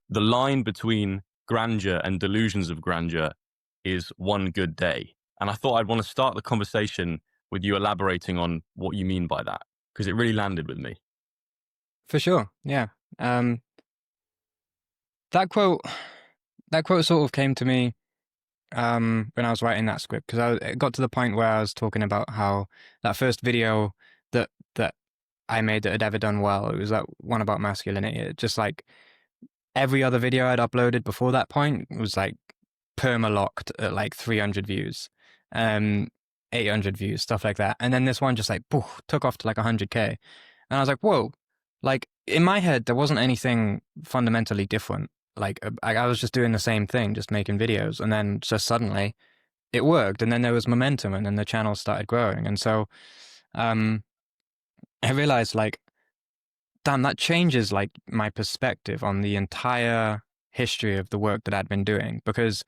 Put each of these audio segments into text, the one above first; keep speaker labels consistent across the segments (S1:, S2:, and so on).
S1: the line between grandeur and delusions of grandeur is one good day. And I thought I'd want to start the conversation with you elaborating on what you mean by that, because it really landed with me.
S2: For sure. Yeah. Um, that quote, that quote sort of came to me when I was writing that script, because it got to the point where I was talking about how that first video that I made that had ever done well, it was that one about masculinity. It just like every other video I'd uploaded before that point was like perma locked at like 300 views, um, 800 views, stuff like that. And then this one just like poof, took off to like 100K. And I was like, whoa, like in my head, there wasn't anything fundamentally different. Like I was just doing the same thing, just making videos. And then just suddenly it worked. And then there was momentum and then the channel started growing. And so um, I realized like, damn, that changes like my perspective on the entire history of the work that I'd been doing. Because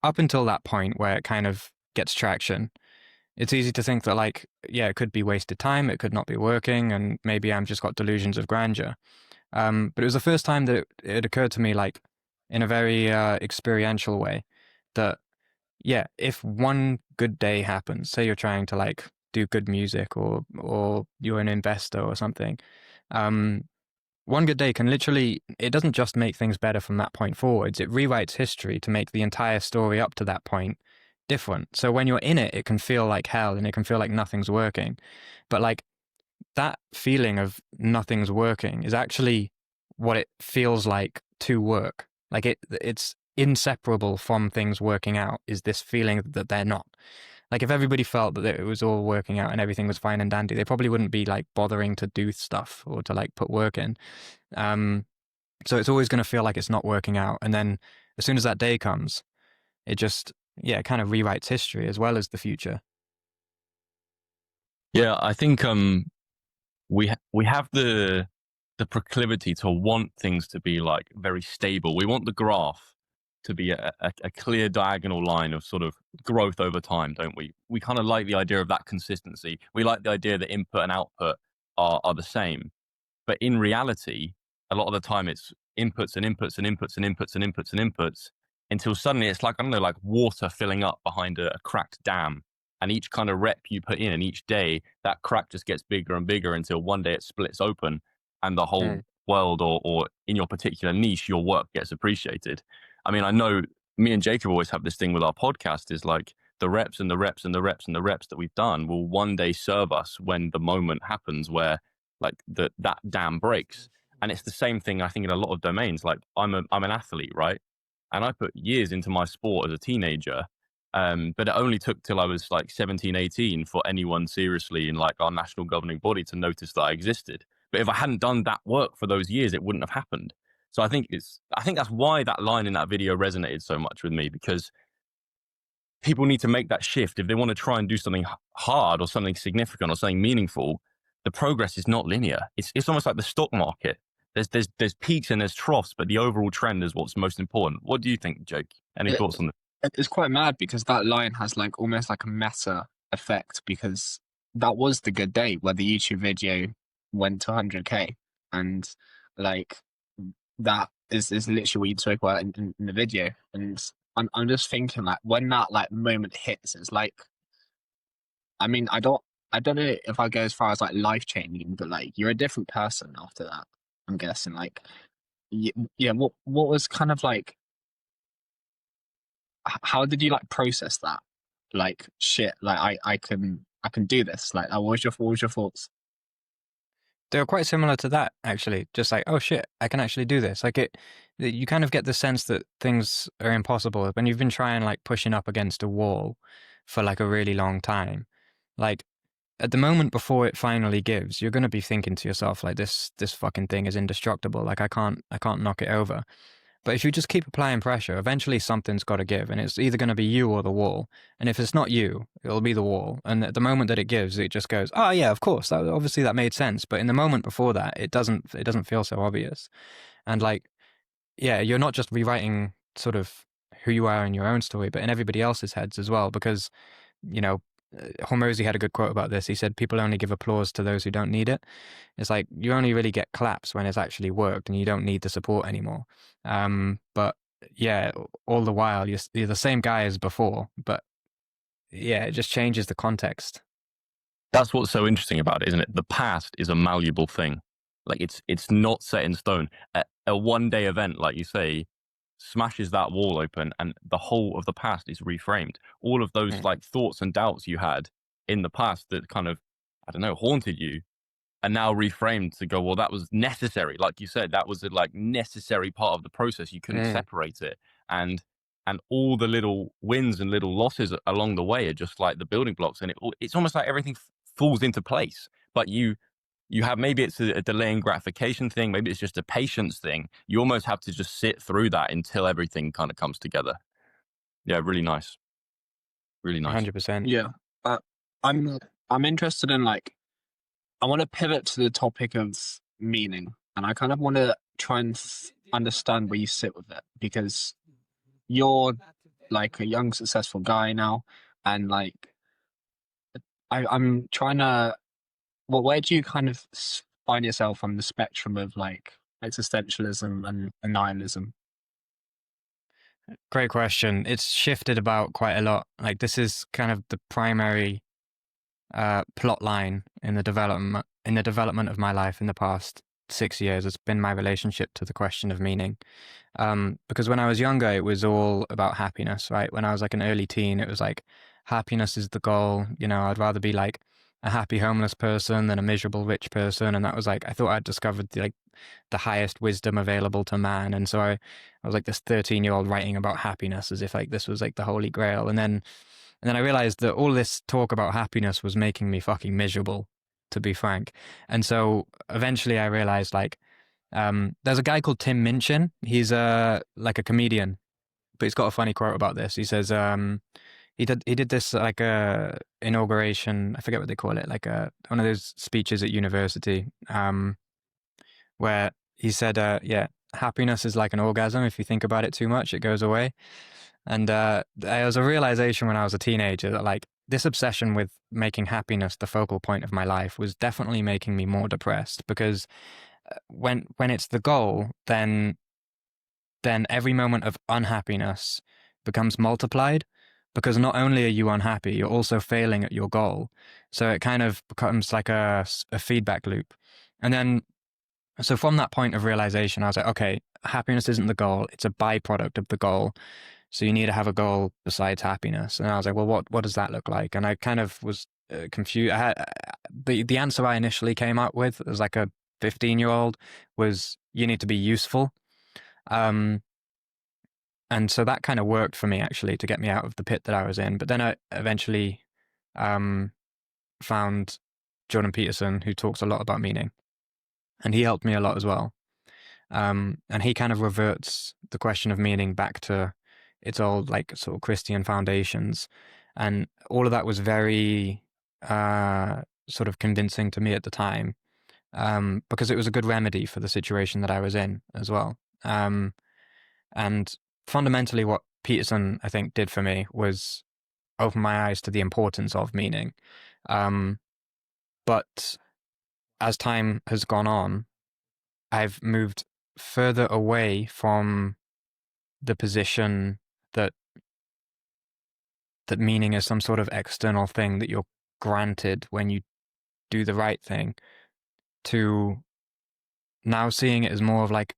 S2: up until that point where it kind of gets traction, it's easy to think that like, yeah, it could be wasted time, it could not be working, and maybe I'm just got delusions of grandeur. But it was the first time that it occurred to me, like in a very experiential way, that yeah, if one good day happens, say you're trying to like do good music, or you're an investor or something, um, one good day can literally, it doesn't just make things better from that point forwards, it rewrites history to make the entire story up to that point different. So when you're in it, it can feel like hell and it can feel like nothing's working. But like that feeling of nothing's working is actually what it feels like to work. Like it's inseparable from things working out, is this feeling that they're not. Like if everybody felt that it was all working out and everything was fine and dandy, they probably wouldn't be like bothering to do stuff or to like put work in. So it's always going to feel like it's not working out. And then as soon as that day comes, it just, yeah, it kind of rewrites history as well as the future.
S1: Yeah, I think we have the proclivity to want things to be like very stable. We want the graph to be a clear diagonal line of sort of growth over time, don't we? We kind of like the idea of that consistency. We like the idea that input and output are the same. But in reality, a lot of the time it's inputs and inputs and inputs and inputs and inputs and inputs until suddenly it's like, I don't know, like water filling up behind a cracked dam. And each kind of rep you put in and each day, that crack just gets bigger and bigger until one day it splits open and the whole
S2: Mm.
S1: world, or in your particular niche, your work gets appreciated. I mean, I know me and Jacob always have this thing with our podcast, is like the reps and the reps and the reps and the reps that we've done will one day serve us when the moment happens where like that dam breaks. And it's the same thing, I think, in a lot of domains. Like I'm an athlete, right? And I put years into my sport as a teenager. But it only took till I was like 17, 18 for anyone seriously in like our national governing body to notice that I existed. But if I hadn't done that work for those years, it wouldn't have happened. So I think that's why that line in that video resonated so much with me, because people need to make that shift if they want to try and do something hard or something significant or something meaningful. The progress is not linear. It's almost like the stock market. There's peaks and there's troughs, but the overall trend is what's most important. What do you think, Jake? Any
S3: It,
S1: thoughts on this?
S3: it's quite mad because that line has like almost like a meta effect, because that was the good day where the YouTube video went to 100K, and like that is literally what you spoke about in the video. And I'm just thinking like when that like moment hits, it's like, I mean, I don't know if I go as far as like life changing, but like you're a different person after that. I'm guessing like yeah. What was kind of like, how did you like process that? Like shit, like I can do this. Like what was your thoughts?
S2: They were quite similar to that, actually. Just like, oh shit, I can actually do this. Like you kind of get the sense that things are impossible when you've been trying like pushing up against a wall for like a really long time. Like at the moment before it finally gives, you're going to be thinking to yourself like this fucking thing is indestructible. Like I can't knock it over. But if you just keep applying pressure, eventually something's got to give, and it's either going to be you or the wall. And if it's not you, it'll be the wall. And at the moment that it gives, it just goes, "Oh yeah, of course. Obviously that made sense." But in the moment before that, it doesn't feel so obvious. And like, yeah, you're not just rewriting sort of who you are in your own story, but in everybody else's heads as well, because you know Hormozy had a good quote about this. He said, people only give applause to those who don't need it. It's like you only really get claps when it's actually worked and you don't need the support anymore. But yeah, all the while you're the same guy as before, but yeah, it just changes the context.
S1: That's what's so interesting about it, isn't it? The past is a malleable thing. Like it's not set in stone. A one-day event, like you say, smashes that wall open, and the whole of the past is reframed. All of those like thoughts and doubts you had in the past that kind of, I don't know, haunted you, are now reframed to go, well, that was necessary. Like you said, that was a like necessary part of the process. You couldn't separate it, and all the little wins and little losses along the way are just like the building blocks, and it's almost like everything falls into place. But you have, maybe it's a delaying gratification thing, maybe it's just a patience thing. You almost have to just sit through that until everything kind of comes together. Yeah, really nice. Really nice.
S2: 100%.
S3: Yeah. I'm interested in, like, I want to pivot to the topic of meaning, and I kind of want to try and understand where you sit with it, because you're like a young, successful guy now, and like, I'm trying to, well, where do you kind of find yourself on the spectrum of like existentialism and nihilism?
S2: Great question. It's shifted about quite a lot. Like this is kind of the primary plot line in the development of my life in the past 6 years. It's been my relationship to the question of meaning. Because when I was younger, it was all about happiness, right? When I was like an early teen, it was like happiness is the goal. You know, I'd rather be like a happy homeless person than a miserable rich person. And that was like, I thought I'd discovered the highest wisdom available to man. And so I was like this 13-year-old writing about happiness as if like this was like the holy grail. And then I realized that all this talk about happiness was making me fucking miserable, to be frank. And so eventually I realized like, there's a guy called Tim Minchin. He's like a comedian, but he's got a funny quote about this. He says, he did this like a inauguration, I forget what they call it, like one of those speeches at university, where he said, yeah, happiness is like an orgasm. If you think about it too much, it goes away. And there was a realization when I was a teenager that like this obsession with making happiness the focal point of my life was definitely making me more depressed, because when it's the goal, then every moment of unhappiness becomes multiplied, because not only are you unhappy, you're also failing at your goal. So it kind of becomes like a feedback loop. And then, so from that point of realization, I was like, okay, happiness isn't the goal. It's a byproduct of the goal. So you need to have a goal besides happiness. And I was like, well, what does that look like? And I kind of was confused. I had, the answer I initially came up with as like a 15-year-old was, you need to be useful. And so that kind of worked for me, actually, to get me out of the pit that I was in. But then I eventually found Jordan Peterson, who talks a lot about meaning. And he helped me a lot as well. And he kind of reverts the question of meaning back to its old, like, sort of Christian foundations. And all of that was very sort of convincing to me at the time, because it was a good remedy for the situation that I was in as well. And fundamentally, what Peterson, I think, did for me was open my eyes to the importance of meaning. But as time has gone on, I've moved further away from the position that meaning is some sort of external thing that you're granted when you do the right thing, to now seeing it as more of like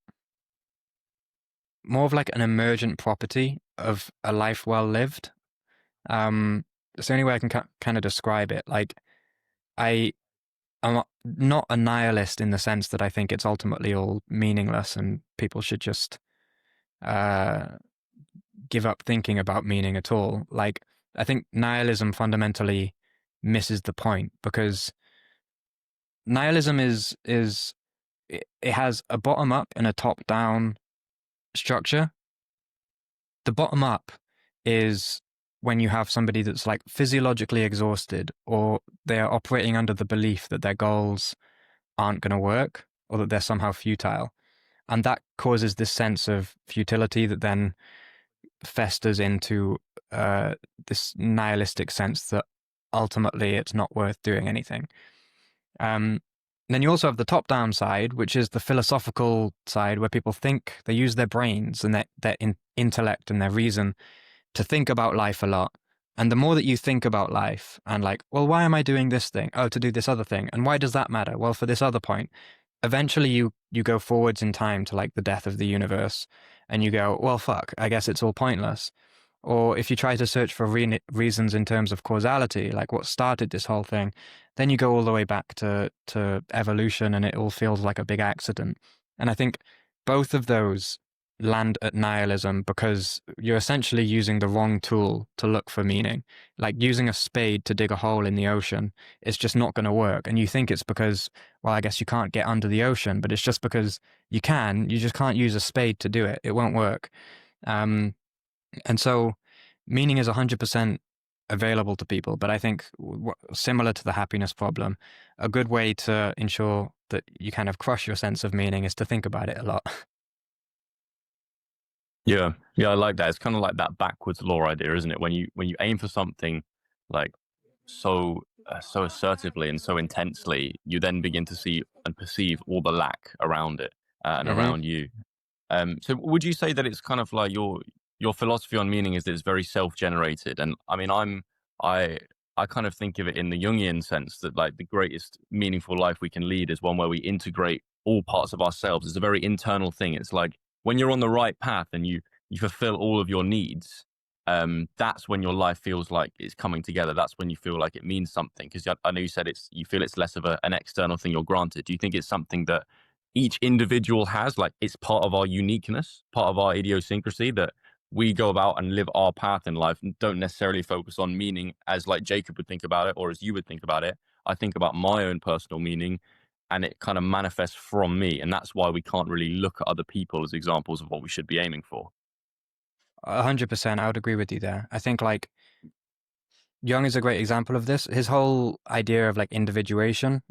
S2: an emergent property of a life well lived. It's the only way I can kind of describe it. Like, I'm not a nihilist in the sense that I think it's ultimately all meaningless and people should just give up thinking about meaning at all. Like, I think nihilism fundamentally misses the point, because nihilism is it has a bottom up and a top down structure. The bottom up is when you have somebody that's like physiologically exhausted, or they are operating under the belief that their goals aren't going to work, or that they're somehow futile. And that causes this sense of futility that then festers into this nihilistic sense that ultimately it's not worth doing anything. Then you also have the top-down side, which is the philosophical side, where people think, they use their brains and their intellect and their reason to think about life a lot. And the more that you think about life and like, well, why am I doing this thing? Oh, to do this other thing. And why does that matter? Well, for this other point. Eventually you go forwards in time to like the death of the universe and you go, well, fuck, I guess it's all pointless. Or if you try to search for reasons in terms of causality, like what started this whole thing, then you go all the way back to evolution and it all feels like a big accident. And I think both of those land at nihilism because you're essentially using the wrong tool to look for meaning. Like using a spade to dig a hole in the ocean, it's just not going to work. And you think it's because, well, I guess you can't get under the ocean, but it's just because you just can't use a spade to do it. It won't work. And so meaning is 100% available to people. But I think similar to the happiness problem, a good way to ensure that you kind of crush your sense of meaning is to think about it a lot.
S1: Yeah, I like that. It's kind of like that backwards law idea, isn't it? When you aim for something like so assertively and so intensely, you then begin to see and perceive all the lack around it and around you. So would you say that it's kind of like your philosophy on meaning is that it's very self-generated? And I mean, I kind of think of it in the Jungian sense that like the greatest meaningful life we can lead is one where we integrate all parts of ourselves. It's a very internal thing. It's like when you're on the right path and you fulfill all of your needs, that's when your life feels like it's coming together. That's when you feel like it means something. Because I know you said you feel it's less of an external thing you're granted. Do you think it's something that each individual has, like it's part of our uniqueness, part of our idiosyncrasy, that we go about and live our path in life and don't necessarily focus on meaning as like Jacob would think about it or as you would think about it? I think about my own personal meaning and it kind of manifests from me. And that's why we can't really look at other people as examples of what we should be aiming for.
S2: 100%, I would agree with you there. I think like Jung is a great example of this. His whole idea of like individuation,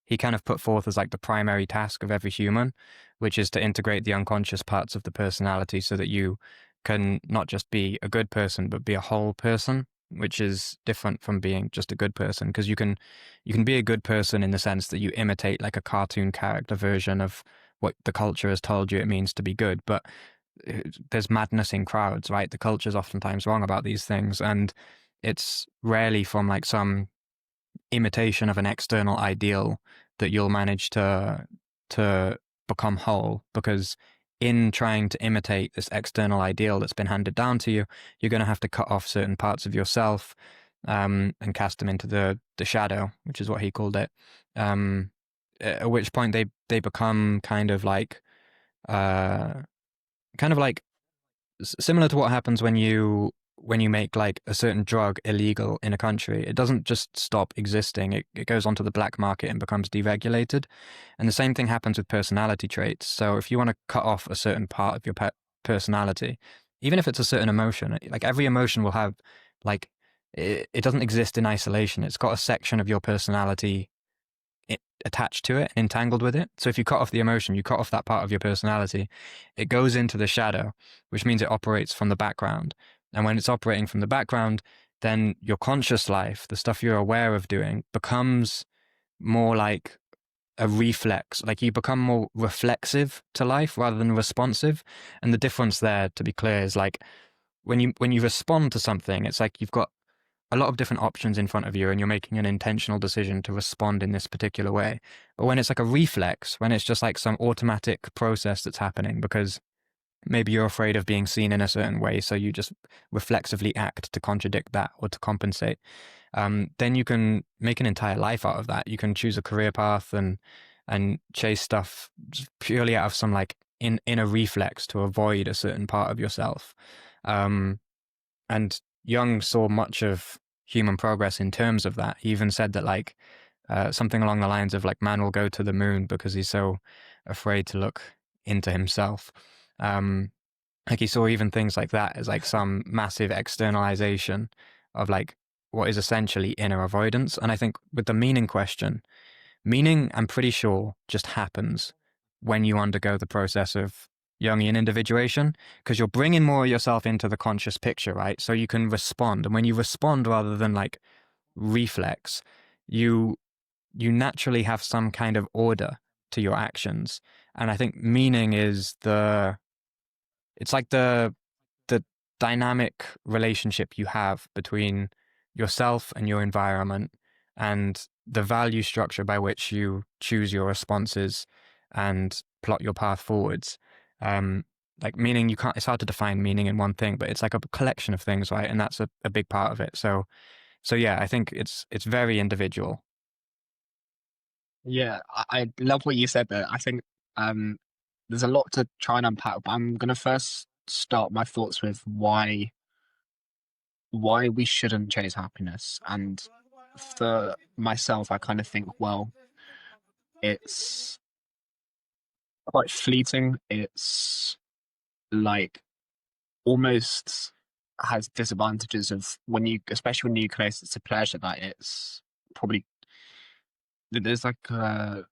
S2: he kind of put forth as like the primary task of every human, which is to integrate the unconscious parts of the personality so that you can not just be a good person, but be a whole person, which is different from being just a good person. Because you can be a good person in the sense that you imitate like a cartoon character version of what the culture has told you it means to be good. But there's madness in crowds, right? The culture's oftentimes wrong about these things. And it's rarely from like some imitation of an external ideal that you'll manage to become whole, because in trying to imitate this external ideal that's been handed down to you, you're going to have to cut off certain parts of yourself and cast them into the shadow, which is what he called it. At which point they become kind of like similar to what happens when you make like a certain drug illegal in a country. It doesn't just stop existing. It goes onto the black market and becomes deregulated. And the same thing happens with personality traits. So if you want to cut off a certain part of your personality, even if it's a certain emotion, like every emotion will have like, it doesn't exist in isolation. It's got a section of your personality attached to it and entangled with it. So if you cut off the emotion, you cut off that part of your personality, it goes into the shadow, which means it operates from the background. And when it's operating from the background, then your conscious life, the stuff you're aware of doing, becomes more like a reflex. Like you become more reflexive to life rather than responsive. And the difference there, to be clear, is like when you respond to something, it's like you've got a lot of different options in front of you and you're making an intentional decision to respond in this particular way. But when it's like a reflex, when it's just like some automatic process that's happening because maybe you're afraid of being seen in a certain way, so you just reflexively act to contradict that or to compensate, then you can make an entire life out of that. You can choose a career path and chase stuff just purely out of some like inner reflex to avoid a certain part of yourself. And Jung saw much of human progress in terms of that. He even said that like something along the lines of like man will go to the moon because he's so afraid to look into himself. Like he saw even things like that as like some massive externalization of like what is essentially inner avoidance. And I think with the meaning question, meaning, I'm pretty sure, just happens when you undergo the process of Jungian individuation, because you're bringing more of yourself into the conscious picture, right? So you can respond. And when you respond rather than like reflex, you naturally have some kind of order to your actions. And I think meaning is it's like the dynamic relationship you have between yourself and your environment, and the value structure by which you choose your responses and plot your path forwards. Like meaning, it's hard to define meaning in one thing, but it's like a collection of things, right? And that's a big part of it. So yeah, I think it's very individual.
S3: Yeah, I love what you said there. I think there's a lot to try and unpack, but I'm gonna first start my thoughts with why we shouldn't chase happiness. And for myself, I kind of think, well, it's quite fleeting. It's like almost has disadvantages of when you, especially when you connect it to pleasure, that it's probably there's like a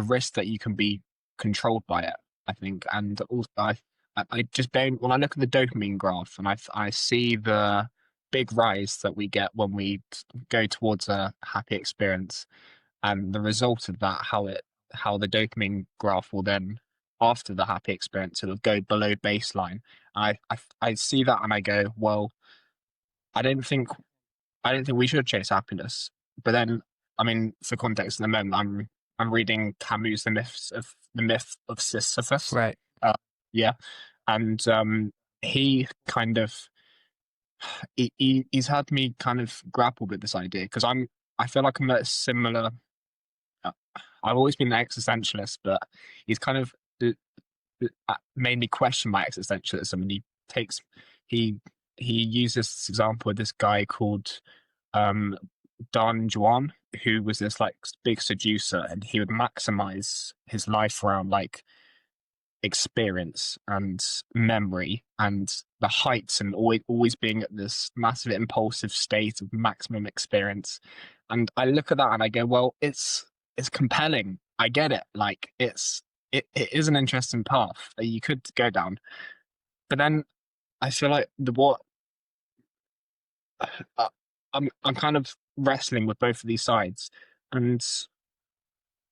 S3: risk that you can be controlled by it, I think. And also, I just don't, when I look at the dopamine graph and I see the big rise that we get when we go towards a happy experience, and the result of that, how the dopamine graph will then, after the happy experience, it'll go below baseline. I see that and I go, well, I don't think we should chase happiness. But then, I mean, for context, in the moment, I'm reading Camus' the myth of Sisyphus.
S2: Right.
S3: Yeah, and he kind of he's had me kind of grapple with this idea, because I feel like I'm a similar. I've always been an existentialist, but he's kind of made me question my existentialism. And he uses this example of this guy called Don Juan, who was this like big seducer, and he would maximize his life around like experience and memory and the heights, and always being at this massive impulsive state of maximum experience. And I look at that and I go, well, it's compelling. I get it. Like it is an interesting path that you could go down. But then I feel like I'm kind of wrestling with both of these sides. And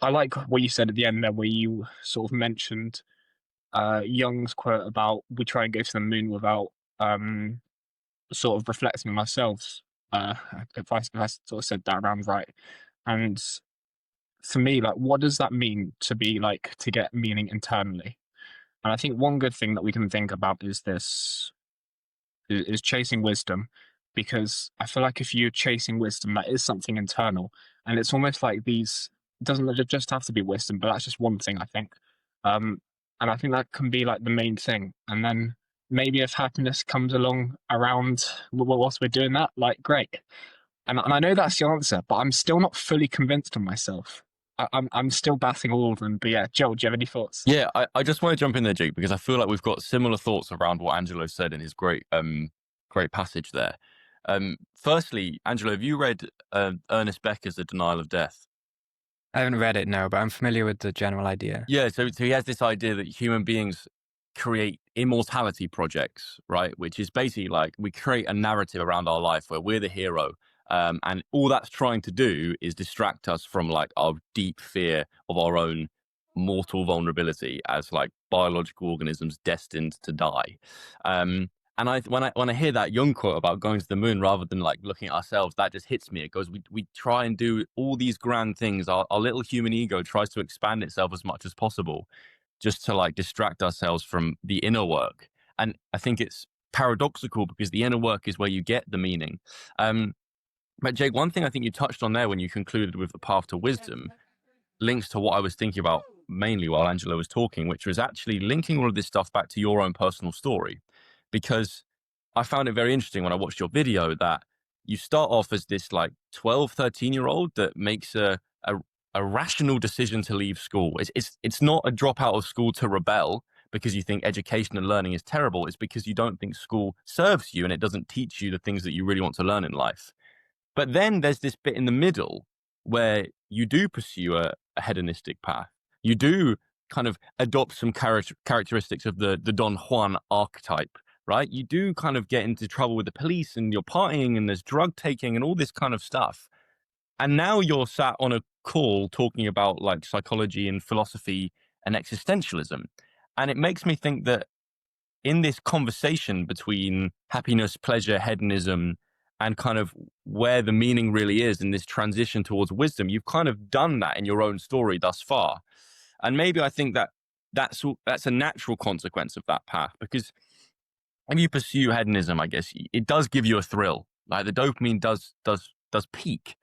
S3: I like what you said at the end there, where you sort of mentioned Jung's quote about we try and go to the moon without sort of reflecting on ourselves. If I sort of said that around right. And for me, like, what does that mean to be like, to get meaning internally? And I think one good thing that we can think about is chasing wisdom, because I feel like if you're chasing wisdom, that is something internal, and it's almost like it doesn't just have to be wisdom, but that's just one thing, I think. And I think that can be like the main thing. And then maybe if happiness comes along around whilst we're doing that, like, great. And I know that's the answer, but I'm still not fully convinced of myself. I'm still batting all of them. But yeah, Joel, do you have any thoughts?
S1: Yeah, I just want to jump in there, Jake, because I feel like we've got similar thoughts around what Angelo said in his great passage there. Firstly, Angelo, have you read Ernest Becker's The Denial of Death?
S2: I haven't read it, no, but I'm familiar with the general idea.
S1: Yeah, so he has this idea that human beings create immortality projects, right? Which is basically like we create a narrative around our life where we're the hero. And all that's trying to do is distract us from like our deep fear of our own mortal vulnerability as like biological organisms destined to die. And when I hear that Jung quote about going to the moon rather than like looking at ourselves, that just hits me. It goes, we try and do all these grand things. Our little human ego tries to expand itself as much as possible, just to like distract ourselves from the inner work. And I think it's paradoxical because the inner work is where you get the meaning. But Jake, one thing I think you touched on there when you concluded with the path to wisdom links to what I was thinking about mainly while Angelo was talking, which was actually linking all of this stuff back to your own personal story. Because I found it very interesting when I watched your video that you start off as this like 12, 13-year-old that makes a rational decision to leave school. It's not a drop out of school to rebel because you think education and learning is terrible. It's because you don't think school serves you and it doesn't teach you the things that you really want to learn in life. But then there's this bit in the middle where you do pursue a hedonistic path. You do kind of adopt some characteristics of the Don Juan archetype, right? You do kind of get into trouble with the police and you're partying and there's drug taking and all this kind of stuff. And now you're sat on a call talking about like psychology and philosophy and existentialism. And it makes me think that in this conversation between happiness, pleasure, hedonism, and kind of where the meaning really is in this transition towards wisdom, you've kind of done that in your own story thus far. And maybe I think that that's a natural consequence of that path, because when you pursue hedonism, I guess it does give you a thrill. Like the dopamine does peak,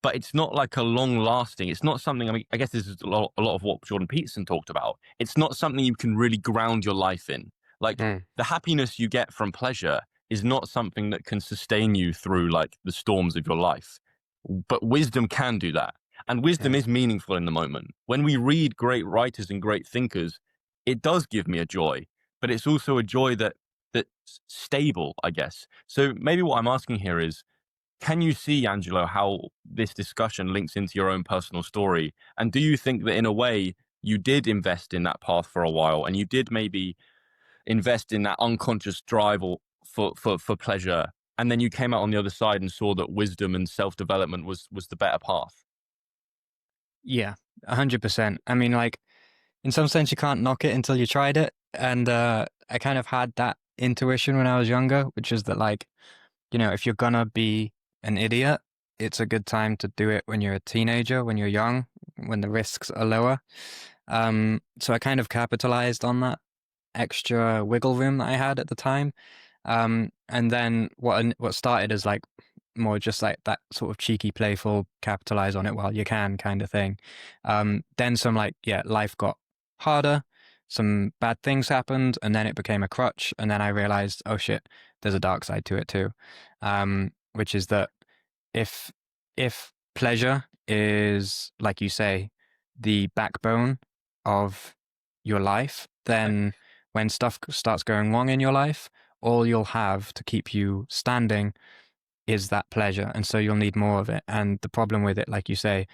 S1: but it's not like a long lasting. It's not something. I mean, I guess this is a lot of what Jordan Peterson talked about. It's not something you can really ground your life in. Like the happiness you get from pleasure is not something that can sustain you through like the storms of your life. But wisdom can do that. And wisdom is meaningful in the moment. When we read great writers and great thinkers, it does give me a joy, but it's also a joy that's stable, I guess. So maybe what I'm asking here is, can you see, Angelo, how this discussion links into your own personal story? And do you think that in a way you did invest in that path for a while, and you did maybe invest in that unconscious drive for pleasure, and then you came out on the other side and saw that wisdom and self-development was the better path?
S2: Yeah, 100%. I mean, like, in some sense, you can't knock it until you tried it. And I kind of had that intuition when I was younger, which is that, like, you know, if you're gonna be an idiot, it's a good time to do it when you're a teenager, when you're young, when the risks are lower. So I kind of capitalized on that extra wiggle room that I had at the time. And then what started as like more just like that sort of cheeky, playful, capitalize on it while you can kind of thing. Then some like, life got harder, some bad things happened, and then it became a crutch. And then I realized, oh shit, there's a dark side to it too. Which is that if pleasure is, like you say, the backbone of your life, then when stuff starts going wrong in your life, all you'll have to keep you standing is that pleasure. And so you'll need more of it. And the problem with it, like you say,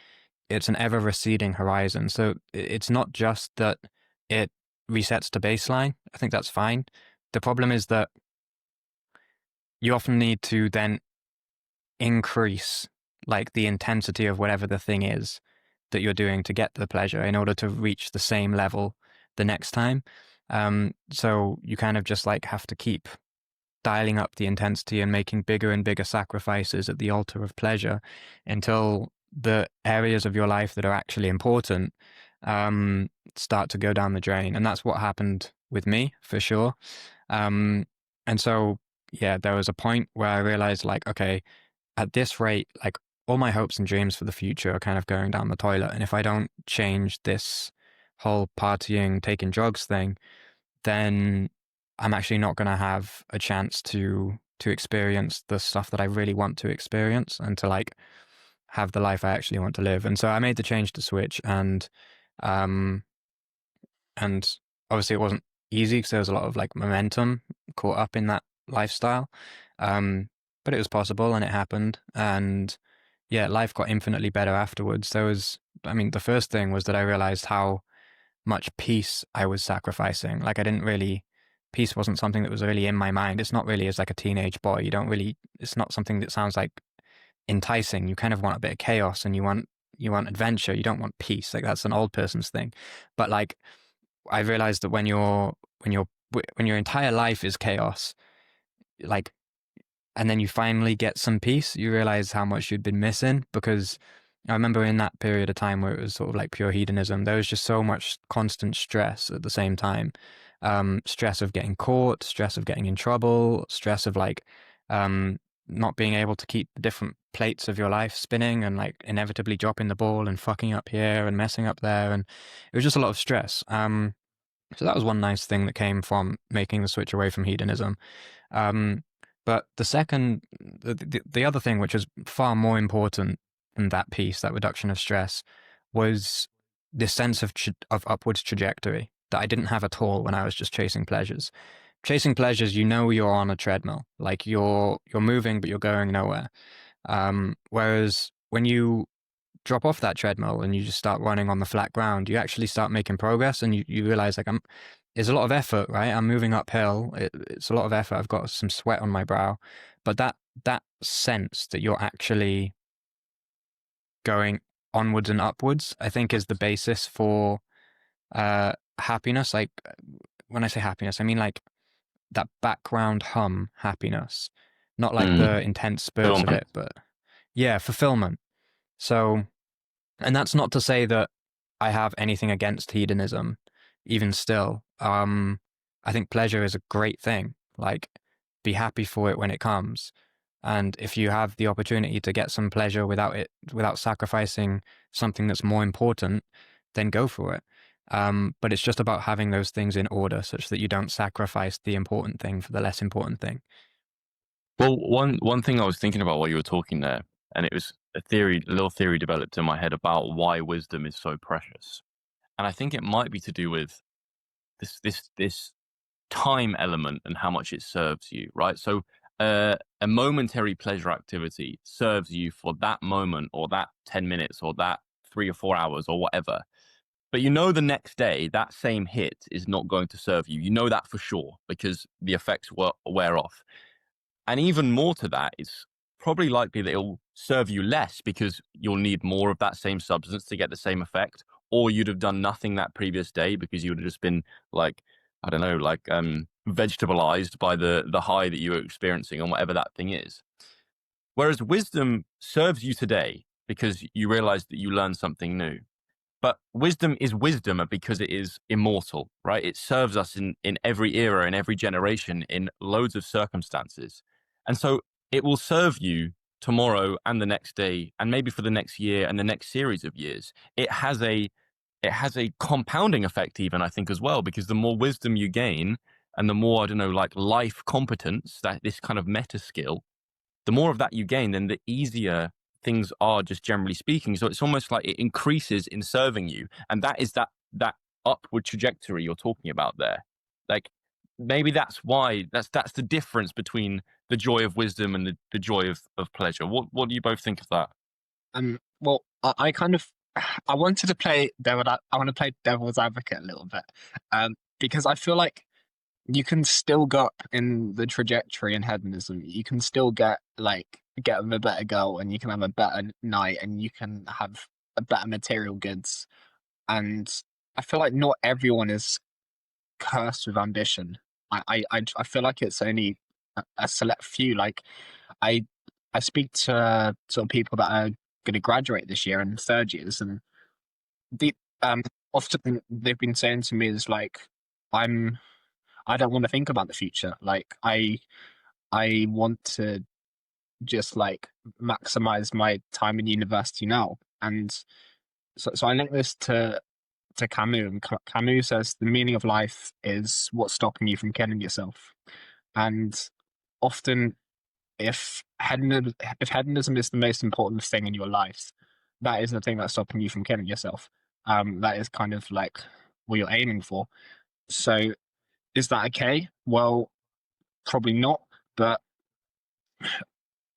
S2: it's an ever receding horizon. So it's not just that it resets to baseline. I think that's fine. The problem is that you often need to then increase like the intensity of whatever the thing is that you're doing to get the pleasure in order to reach the same level the next time. So you kind of just like have to keep dialing up the intensity and making bigger and bigger sacrifices at the altar of pleasure until the areas of your life that are actually important start to go down the drain. And that's what happened with me, for sure. And so, there was a point where I realized, like, okay, at this rate, like, all my hopes and dreams for the future are kind of going down the toilet. And if I don't change this whole partying, taking drugs thing, then I'm actually not going to have a chance to experience the stuff that I really want to experience and to like have the life I actually want to live. And so I made the change to switch, and obviously it wasn't easy because there was a lot of like momentum caught up in that lifestyle. But it was possible and it happened. And life got infinitely better afterwards. The first thing was that I realized how much peace I was sacrificing. Like peace wasn't something that was really in my mind. It's not really as like a teenage boy. It's not something that sounds like enticing. You kind of want a bit of chaos and you want adventure. You don't want peace. Like that's an old person's thing. But like I realized that when your entire life is chaos, like, and then you finally get some peace, you realize how much you'd been missing. Because I remember in that period of time where it was sort of like pure hedonism, there was just so much constant stress at the same time. Stress of getting caught, stress of getting in trouble, stress of like not being able to keep the different plates of your life spinning and like inevitably dropping the ball and fucking up here and messing up there. And it was just a lot of stress. So that was one nice thing that came from making the switch away from hedonism. But the other thing, which was far more important than that piece, that reduction of stress, was this sense of upwards trajectory that I didn't have at all when I was just chasing pleasures. Chasing pleasures, you're on a treadmill, like you're moving, but you're going nowhere. Whereas when you drop off that treadmill and you just start running on the flat ground, you actually start making progress, and you realize like it's a lot of effort, right? I'm moving uphill. It's a lot of effort. I've got some sweat on my brow, but that sense that you're actually going onwards and upwards, I think, is the basis for happiness. Like, when I say happiness, I mean like that background hum happiness, not like the intense spurts of
S1: Fulfillment.
S2: it, but yeah, fulfillment. So, and that's not to say that I have anything against hedonism, even still. I think pleasure is a great thing. Like, be happy for it when it comes. And if you have the opportunity to get some pleasure without sacrificing something that's more important, then go for it. But it's just about having those things in order such that you don't sacrifice the important thing for the less important thing.
S1: Well, one thing I was thinking about while you were talking there, and it was a little theory developed in my head about why wisdom is so precious. And I think it might be to do with this time element and how much it serves you, right? So a momentary pleasure activity serves you for that moment or that 10 minutes or that 3 or 4 hours or whatever. But you know the next day that same hit is not going to serve you. You know that for sure because the effects wear off. And even more to that, it's probably likely that it'll serve you less because you'll need more of that same substance to get the same effect, or you'd have done nothing that previous day because you would have just been like, I don't know, like vegetabilized by the high that you were experiencing on whatever that thing is. Whereas wisdom serves you today because you realize that you learned something new. But wisdom is wisdom because it is immortal, right? It serves us in every era, in every generation, in loads of circumstances. And so it will serve you tomorrow and the next day, and maybe for the next year and the next series of years. It has a compounding effect even, I think, as well, because the more wisdom you gain and the more, I don't know, like life competence, that this kind of meta skill, the more of that you gain, then the easier things are, just generally speaking. So it's almost like it increases in serving you. And that is that upward trajectory you're talking about there. Like maybe that's why that's the difference between the joy of wisdom and the joy of pleasure. What do you both think of that?
S3: Well, I kind of I wanted to play I want to play devil's advocate a little bit, because I feel like you can still go up in the trajectory in hedonism. You can still get with a better girl, and you can have a better night, and you can have a better material goods. And I feel like not everyone is cursed with ambition. I feel like it's only a select few. Like I I speak to sort of people that are going to graduate this year and third years, and the often they've been saying to me is like, I don't want to think about the future. Like I want to just like maximize my time in university now. And so I link this to Camus, and Camus says the meaning of life is what's stopping you from killing yourself. And often, if hedonism is the most important thing in your life, that is the thing that's stopping you from killing yourself. That is kind of like what you're aiming for. So, is that okay? Well, probably not. But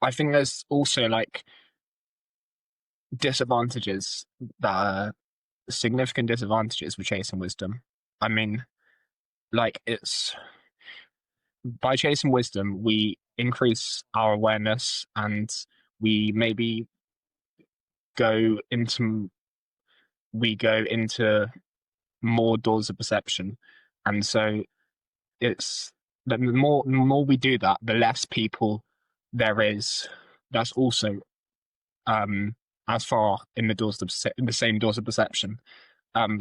S3: I think there's also like disadvantages that are significant disadvantages with chasing wisdom. I mean, like it's by chasing wisdom, we increase our awareness and we maybe go into go into more doors of perception. And so it's the more we do that, the less people there is that's also as far in the same doors of perception.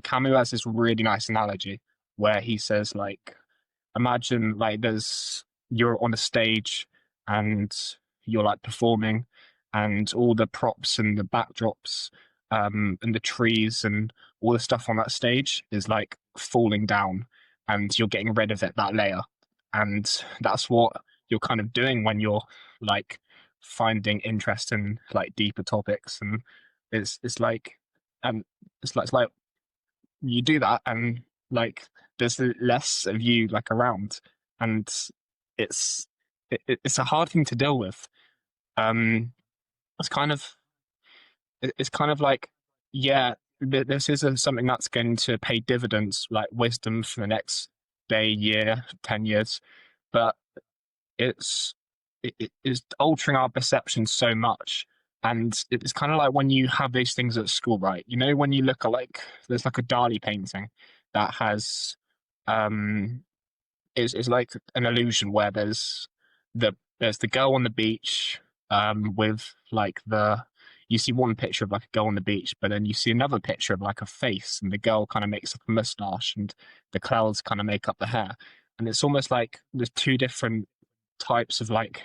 S3: Camus has this really nice analogy where he says like, imagine like you're on a stage and you're like performing, and all the props and the backdrops and the trees and all the stuff on that stage is like falling down, and you're getting rid of that layer. And that's what you're kind of doing when you're like finding interest in like deeper topics. And it's like um it's like you do that, and like there's less of you like around, and it's it's a hard thing to deal with. It's kind of it's kind of like, yeah, this is something that's going to pay dividends, like wisdom for the next day, year, 10 years, but it's it is altering our perception so much, And it's kind of like when you have these things at school, right? You know, when you look at like, there's like a Dali painting that has, is like an illusion where there's the girl on the beach, with like you see one picture of like a girl on the beach, but then you see another picture of like a face, and the girl kind of makes up a mustache, and the clouds kind of make up the hair, and it's almost like there's two different types of like,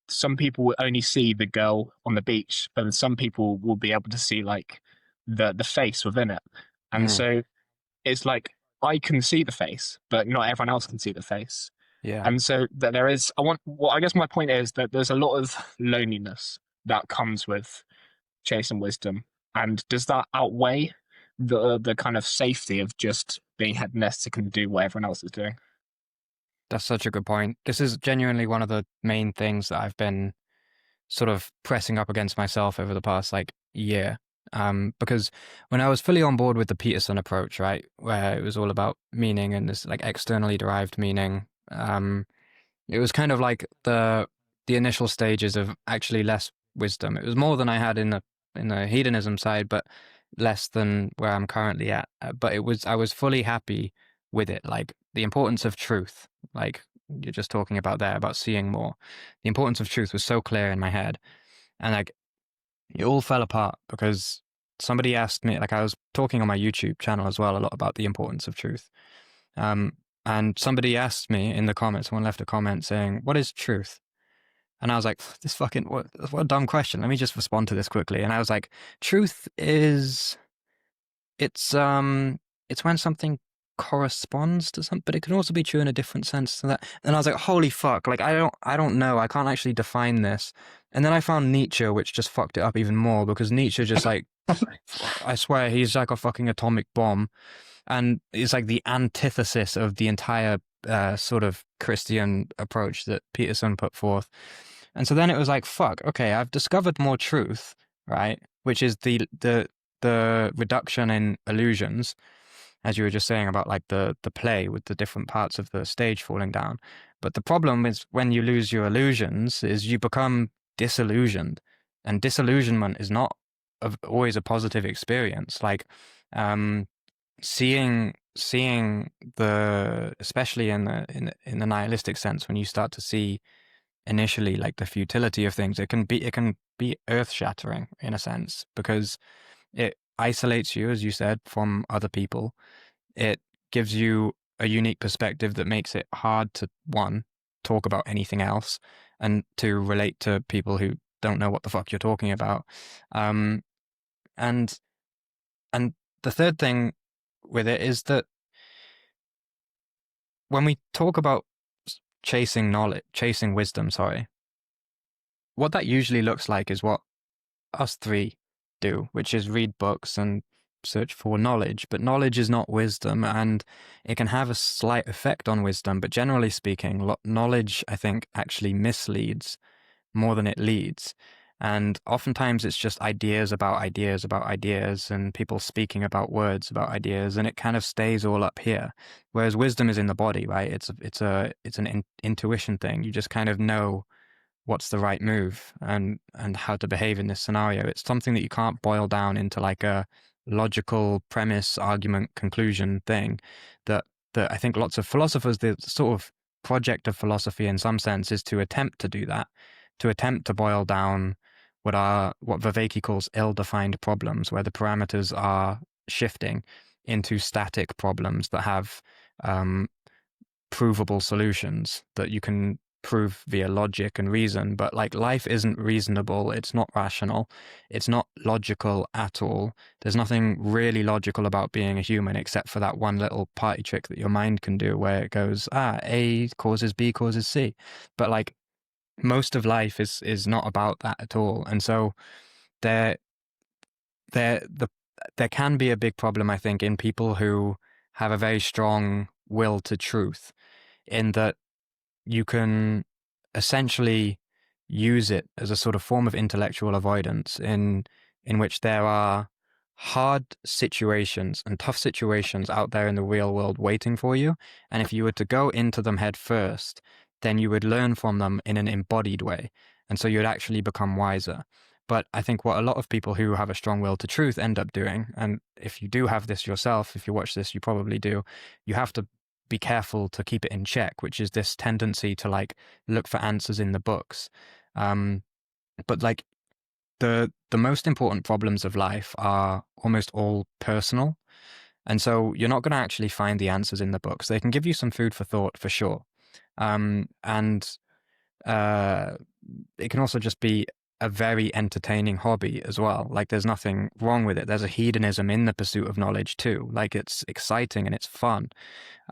S3: some people will only see the girl on the beach, but then some people will be able to see like the face within it. And so it's like I can see the face, but not everyone else can see the face.
S2: Yeah.
S3: And so that there is, I guess my point is that there's a lot of loneliness that comes with chasing wisdom. And does that outweigh the kind of safety of just being hedonistic and do what everyone else is doing?
S2: That's such a good point. This is genuinely one of the main things that I've been sort of pressing up against myself over the past like year. Because when I was fully on board with the Peterson approach, right, where it was all about meaning and this like externally derived meaning, it was kind of like the initial stages of actually less wisdom. It was more than I had in the hedonism side, but less than where I'm currently at. But I was fully happy with it, like the importance of truth, like you're just talking about there, about seeing more. The importance of truth was so clear in my head, and like it all fell apart because somebody asked me, like I was talking on my YouTube channel as well a lot about the importance of truth. And somebody asked me in the comments, someone left a comment saying, "What is truth?" And I was like, "This fucking what a dumb question. Let me just respond to this quickly." And I was like, "Truth is, it's when something corresponds to something, but it can also be true in a different sense to that." And I was like, "Holy fuck! Like I don't know. I can't actually define this." And then I found Nietzsche, which just fucked it up even more because Nietzsche just like, I swear, he's like a fucking atomic bomb. And it's like the antithesis of the entire sort of Christian approach that Peterson put forth. And so then it was like, fuck, okay, I've discovered more truth, right? Which is the reduction in illusions, as you were just saying about like the play with the different parts of the stage falling down. But the problem is when you lose your illusions is you become disillusioned. And disillusionment is not always a positive experience. Like, seeing the, especially in the nihilistic sense, when you start to see initially like the futility of things, it can be earth-shattering in a sense because it isolates you, as you said, from other people. It gives you a unique perspective that makes it hard to, one, talk about anything else, and to relate to people who don't know what the fuck you're talking about. And the third thing with it is that when we talk about chasing wisdom, what that usually looks like is what us three do, which is read books and search for knowledge. But knowledge is not wisdom, and it can have a slight effect on wisdom. But generally speaking, knowledge, I think, actually misleads more than it leads. And oftentimes it's just ideas about ideas and people speaking about words about ideas, and it kind of stays all up here. Whereas wisdom is in the body, right? It's an intuition thing. You just kind of know what's the right move and how to behave in this scenario. It's something that you can't boil down into like a logical premise, argument, conclusion thing that I think lots of philosophers, the sort of project of philosophy in some sense is to attempt to do that, to attempt to boil down what Viveki calls ill-defined problems, where the parameters are shifting into static problems that have provable solutions that you can prove via logic and reason. But like life isn't reasonable, it's not rational, it's not logical at all. There's nothing really logical about being a human except for that one little party trick that your mind can do where it goes, A causes B causes C. But like most of life is not about that at all. And so there can be a big problem, I think, in people who have a very strong will to truth, in that you can essentially use it as a sort of form of intellectual avoidance in which there are hard situations and tough situations out there in the real world waiting for you. And if you were to go into them head first, then you would learn from them in an embodied way. And so you'd actually become wiser. But I think what a lot of people who have a strong will to truth end up doing, and if you do have this yourself, if you watch this, you probably do, you have to be careful to keep it in check, which is this tendency to like look for answers in the books. But like the most important problems of life are almost all personal. And so you're not going to actually find the answers in the books. They can give you some food for thought for sure. And it can also just be a very entertaining hobby as well. Like there's nothing wrong with it. There's a hedonism in the pursuit of knowledge too. Like it's exciting and it's fun.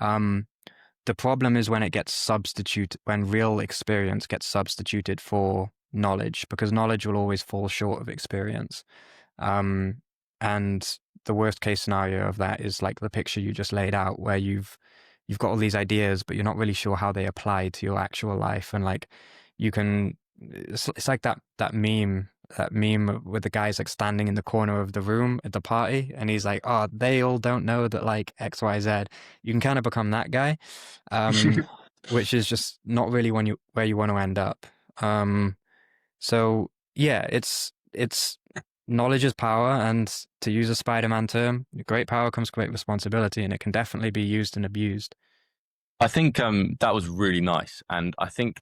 S2: The problem is when it gets substituted, when real experience gets substituted for knowledge, because knowledge will always fall short of experience. And the worst case scenario of that is like the picture you just laid out, where you've got all these ideas, but you're not really sure how they apply to your actual life. And like you can, it's like that meme with the guys like standing in the corner of the room at the party, and he's like, oh, they all don't know that like XYZ. You can kind of become that guy, which is just not really where you want to end up. So yeah, it's knowledge is power, and to use a Spider-Man term, great power comes great responsibility, and it can definitely be used and abused.
S1: I think that was really nice. And I think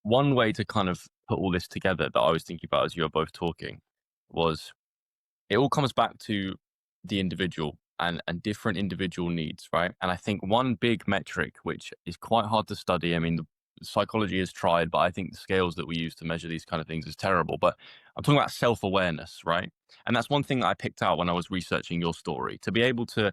S1: one way to kind of put all this together that I was thinking about as you were both talking was it all comes back to the individual and different individual needs, right? And I think one big metric, which is quite hard to study, I mean, the psychology is tried, but I think the scales that we use to measure these kind of things is terrible. But I'm talking about self-awareness, right? And that's one thing that I picked out when I was researching your story. To be able to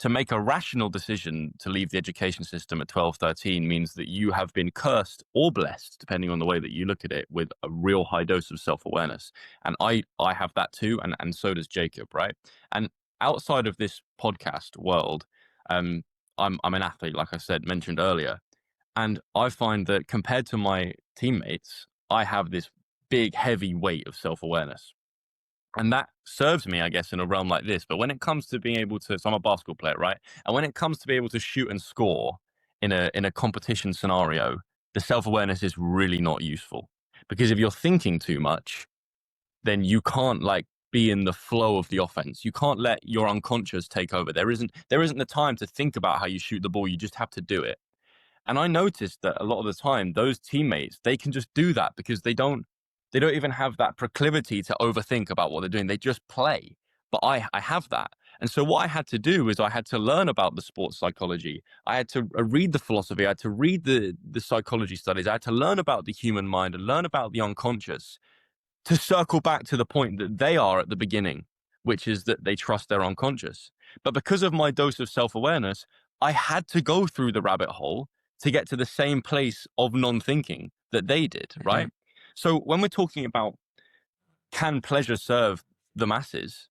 S1: make a rational decision to leave the education system at 12, 13 means that you have been cursed or blessed, depending on the way that you look at it, with a real high dose of self-awareness. And I have that too, and so does Jacob, right? And outside of this podcast world, I'm an athlete, like I said, mentioned earlier. And I find that compared to my teammates, I have this big, heavy weight of self-awareness. And that serves me, I guess, in a realm like this. But when it comes to being able to, so I'm a basketball player, right? And when it comes to be able to shoot and score in a competition scenario, the self-awareness is really not useful. Because if you're thinking too much, then you can't like be in the flow of the offense. You can't let your unconscious take over. There isn't the time to think about how you shoot the ball. You just have to do it. And I noticed that a lot of the time, those teammates, they can just do that because they don't even have that proclivity to overthink about what they're doing. They just play. But I have that. And so what I had to do is I had to learn about the sports psychology. I had to read the philosophy. I had to read the psychology studies. I had to learn about the human mind and learn about the unconscious to circle back to the point that they are at the beginning, which is that they trust their unconscious. But because of my dose of self-awareness, I had to go through the rabbit hole to get to the same place of non-thinking that they did, right? Mm-hmm. So when we're talking about can pleasure serve the masses,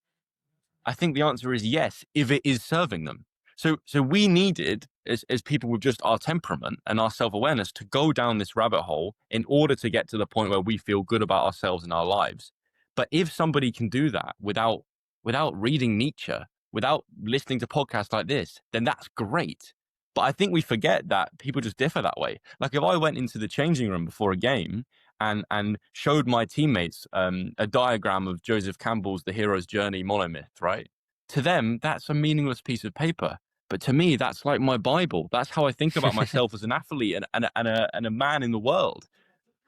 S1: I think the answer is yes, if it is serving them. So we needed, as people with just our temperament and our self-awareness, to go down this rabbit hole in order to get to the point where we feel good about ourselves and our lives. But if somebody can do that without reading Nietzsche, without listening to podcasts like this, then that's great. But I think we forget that people just differ that way. Like if I went into the changing room before a game and showed my teammates a diagram of Joseph Campbell's The Hero's Journey monomyth, right? To them, that's a meaningless piece of paper. But to me, that's like my Bible. That's how I think about myself as an athlete and a man in the world.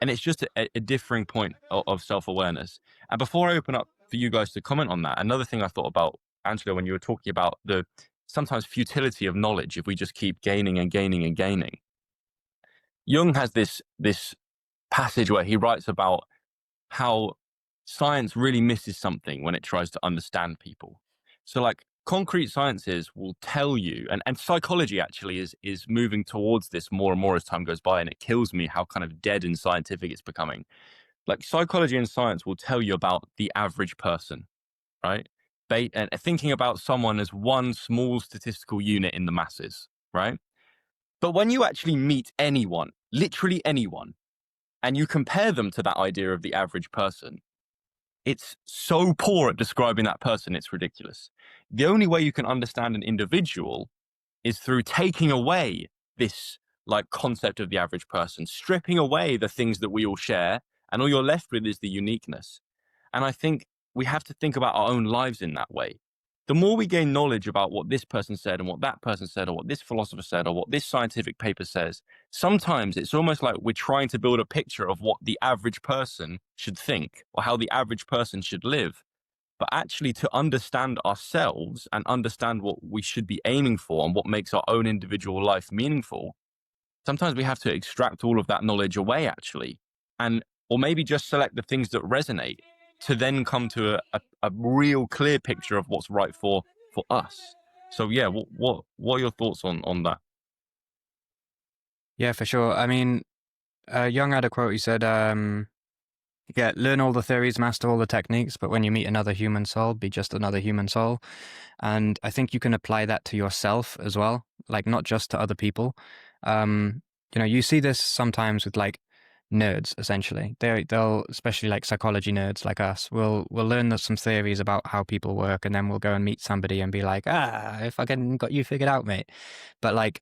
S1: And it's just a differing point of self-awareness. And before I open up for you guys to comment on that, another thing I thought about, Angelo, when you were talking about the sometimes futility of knowledge if we just keep gaining and gaining and gaining. Jung has this passage where he writes about how science really misses something when it tries to understand people. So like concrete sciences will tell you, and psychology actually is moving towards this more and more as time goes by, and it kills me how kind of dead and scientific it's becoming. Like psychology and science will tell you about the average person, right? And thinking about someone as one small statistical unit in the masses, right? But when you actually meet anyone, literally anyone, and you compare them to that idea of the average person, it's so poor at describing that person, it's ridiculous. The only way you can understand an individual is through taking away this like concept of the average person, stripping away the things that we all share and all you're left with is the uniqueness. And I think we have to think about our own lives in that way. The more we gain knowledge about what this person said and what that person said, or what this philosopher said, or what this scientific paper says, sometimes it's almost like we're trying to build a picture of what the average person should think or how the average person should live. But actually, to understand ourselves and understand what we should be aiming for and what makes our own individual life meaningful, sometimes we have to extract all of that knowledge away, actually, or maybe just select the things that resonate to then come to a real clear picture of what's right for us. So yeah, what are your thoughts on that?
S2: Yeah, for sure. I mean, Jung had a quote. He said, yeah, learn all the theories, master all the techniques, but when you meet another human soul, be just another human soul. And I think you can apply that to yourself as well, like not just to other people. You see this sometimes with like nerds, essentially. They'll especially like psychology nerds like us, will learn some theories about how people work, and then we'll go and meet somebody and be like, if I got you figured out, mate. But like,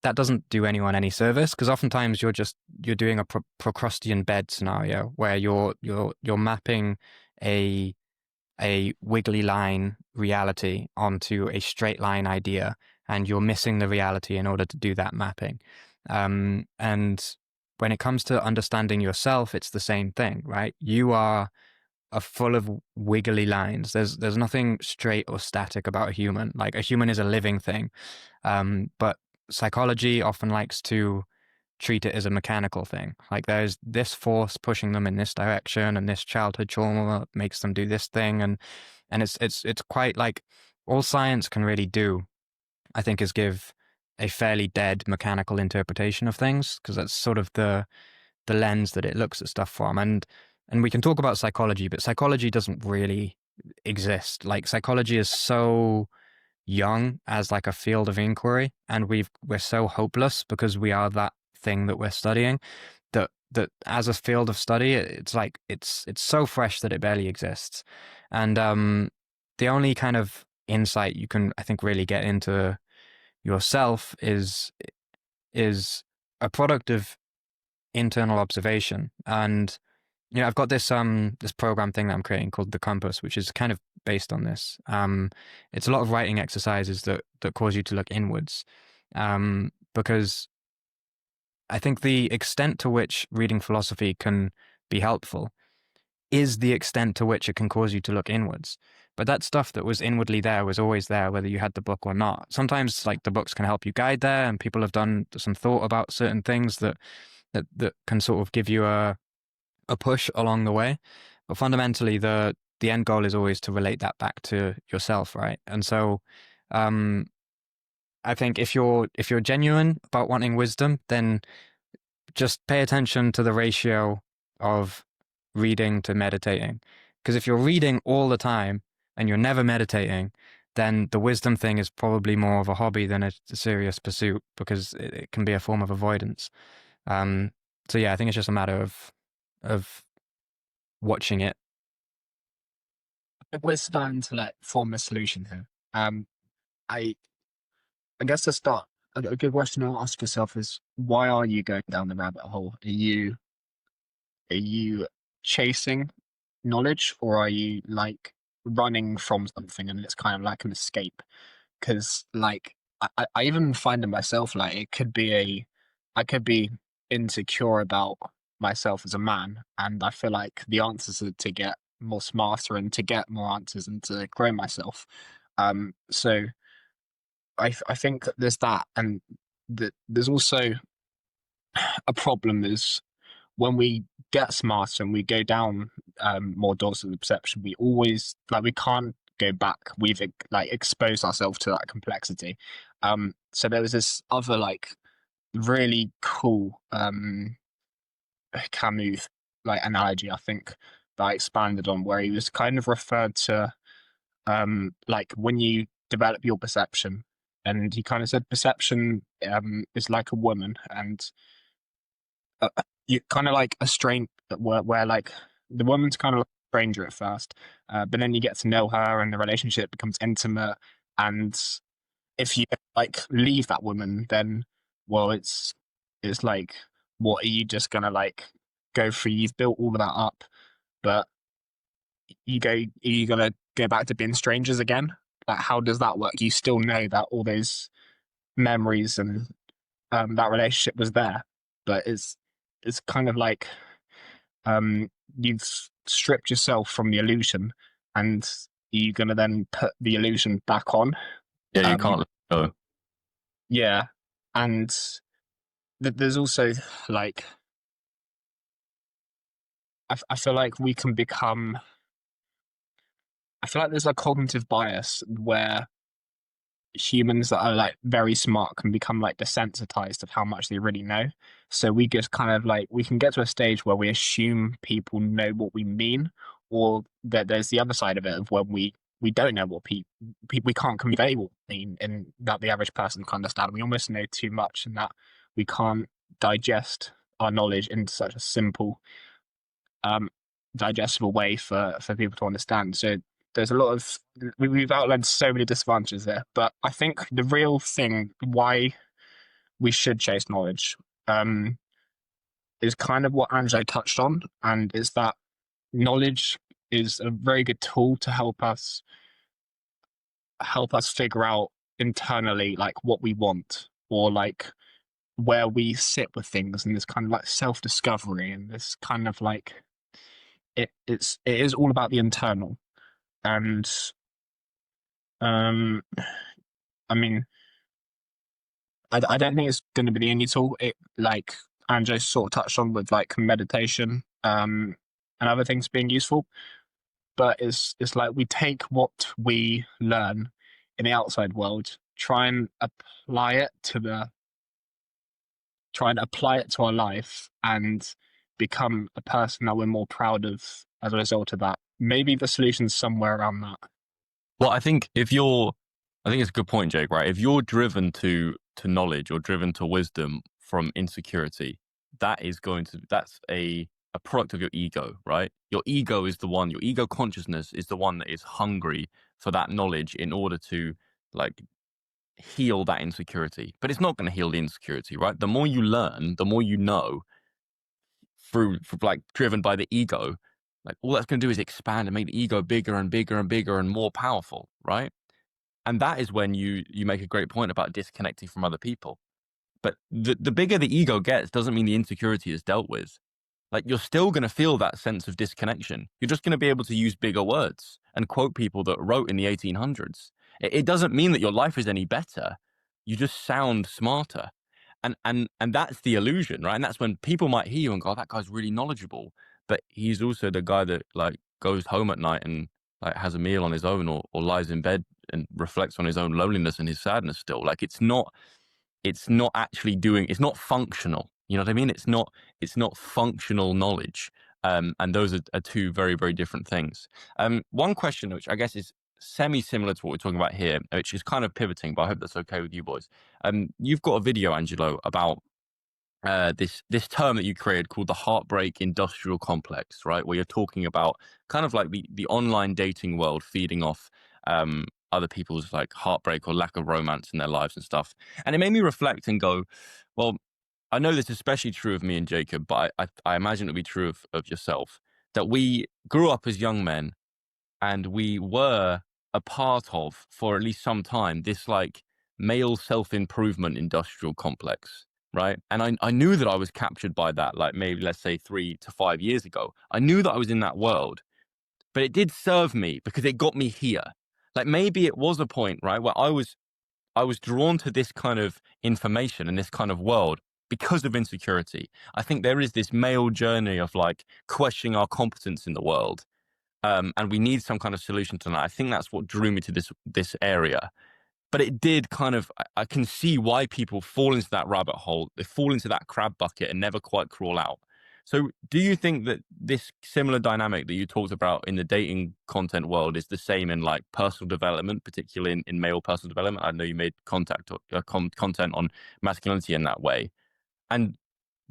S2: that doesn't do anyone any service, because oftentimes you're doing a Procrustean bed scenario where you're mapping a wiggly line reality onto a straight line idea, and you're missing the reality in order to do that mapping. And when it comes to understanding yourself, it's the same thing, right? You are full of wiggly lines. There's nothing straight or static about a human. Like, a human is a living thing. But psychology often likes to treat it as a mechanical thing. Like, there's this force pushing them in this direction, and this childhood trauma makes them do this thing, and it's quite like, all science can really do, I think, is give a fairly dead mechanical interpretation of things, because that's sort of the lens that it looks at stuff from. And we can talk about psychology, but psychology doesn't really exist. Like, psychology is so young as like a field of inquiry, and we're so hopeless because we are that thing that we're studying, that as a field of study, it's like it's so fresh that it barely exists. And the only kind of insight you can, I think, really get into yourself is a product of internal observation. And I've got this this program thing that I'm creating called the Compass, which is kind of based on this. It's a lot of writing exercises that cause you to look inwards, because I think the extent to which reading philosophy can be helpful is the extent to which it can cause you to look inwards. But that stuff that was inwardly there was always there, whether you had the book or not. Sometimes, like, the books can help you guide there, and people have done some thought about certain things that can sort of give you a push along the way. But fundamentally, the end goal is always to relate that back to yourself, right? And so, I think if you're genuine about wanting wisdom, then just pay attention to the ratio of reading to meditating. Because if you're reading all the time and you're never meditating, then the wisdom thing is probably more of a hobby than a serious pursuit, because it can be a form of avoidance. So yeah, I think it's just a matter of watching it.
S3: We're starting to like form a solution here. I guess to start, a good question to ask yourself is, why are you going down the rabbit hole? Are you chasing knowledge, or are you like running from something and it's kind of like an escape? Because like I even find in myself, like, I could be insecure about myself as a man, and I feel like the answers are to get more smarter and to get more answers and to grow myself. So I think that there's that, and there's also a problem is when we get smarter and we go down more doors of the perception, we always, like, we can't go back. We've like exposed ourselves to that complexity. So there was this other like really cool Camus like analogy, I think, that I expanded on, where he was kind of referred to like when you develop your perception, and he kind of said perception is like a woman, and you kind of like a strain where like the woman's kind of like a stranger at first, but then you get to know her and the relationship becomes intimate. And if you like leave that woman, then, well, it's like, what are you just gonna like go through, you've built all of that up, but you're gonna go back to being strangers again? Like, how does that work? You still know that all those memories and that relationship was there, but it's kind of like you've stripped yourself from the illusion, and you're gonna then put the illusion back on.
S1: Yeah, you can't let go.
S3: Yeah, and there's also like I feel like we can become. I feel like there's a cognitive bias where humans that are like very smart can become like desensitized of how much they really know. So we just kind of like, we can get to a stage where we assume people know what we mean, or that there's the other side of it of when we don't know what we can't convey what we mean, and that the average person can understand. We almost know too much, and that we can't digest our knowledge into such a simple digestible way for people to understand. So there's a lot of, we've outlined so many disadvantages there, but I think the real thing why we should chase knowledge is kind of what Angelo touched on, and is that knowledge is a very good tool to help us figure out internally like what we want, or like where we sit with things, and this kind of like self-discovery, and this kind of like it is all about the internal. And I mean, I don't think it's going to be the only tool. It, like Angelo sort of touched on with like meditation and other things being useful, but it's like we take what we learn in the outside world, try and apply it to our life, and become a person that we're more proud of as a result of that. Maybe the solution's somewhere around that.
S1: Well, I think it's a good point, Jake, right? If you're driven to knowledge or driven to wisdom from insecurity, that's a product of your ego, right? Your ego consciousness is the one that is hungry for that knowledge in order to like heal that insecurity. But it's not going to heal the insecurity, right? The more you learn, the more you know through like driven by the ego, like all that's going to do is expand and make the ego bigger and bigger and bigger and more powerful, right? And that is when you make a great point about disconnecting from other people. But the bigger the ego gets doesn't mean the insecurity is dealt with. Like, you're still going to feel that sense of disconnection. You're just going to be able to use bigger words and quote people that wrote in the 1800s. It doesn't mean that your life is any better. You just sound smarter. And that's the illusion, right? And that's when people might hear you and go, oh, that guy's really knowledgeable. But he's also the guy that like goes home at night and like has a meal on his own, or lies in bed and reflects on his own loneliness and his sadness still. Like, it's not functional. You know what I mean? It's not functional knowledge. And those are two very, very different things. One question, which I guess is semi-similar to what we're talking about here, which is kind of pivoting, but I hope that's okay with you boys. You've got a video, Angelo, about this term that you created called the heartbreak industrial complex, right? Where you're talking about kind of like the online dating world feeding off other people's like heartbreak or lack of romance in their lives and stuff. And it made me reflect and go, well, I know this is especially true of me and Jacob, but I imagine it'll be true of yourself, that we grew up as young men and we were a part of, for at least some time, this like male self-improvement industrial complex, right? And I knew that I was captured by that, like maybe let's say 3 to 5 years ago. I knew that I was in that world, but it did serve me because it got me here. Like, maybe it was a point, right, where I was drawn to this kind of information and this kind of world because of insecurity. I think there is this male journey of like questioning our competence in the world. And we need some kind of solution to that. I think that's what drew me to this area. But it did kind of, I can see why people fall into that rabbit hole. They fall into that crab bucket and never quite crawl out. So do you think that this similar dynamic that you talked about in the dating content world is the same in like personal development, particularly in male personal development? I know you made content on masculinity in that way. And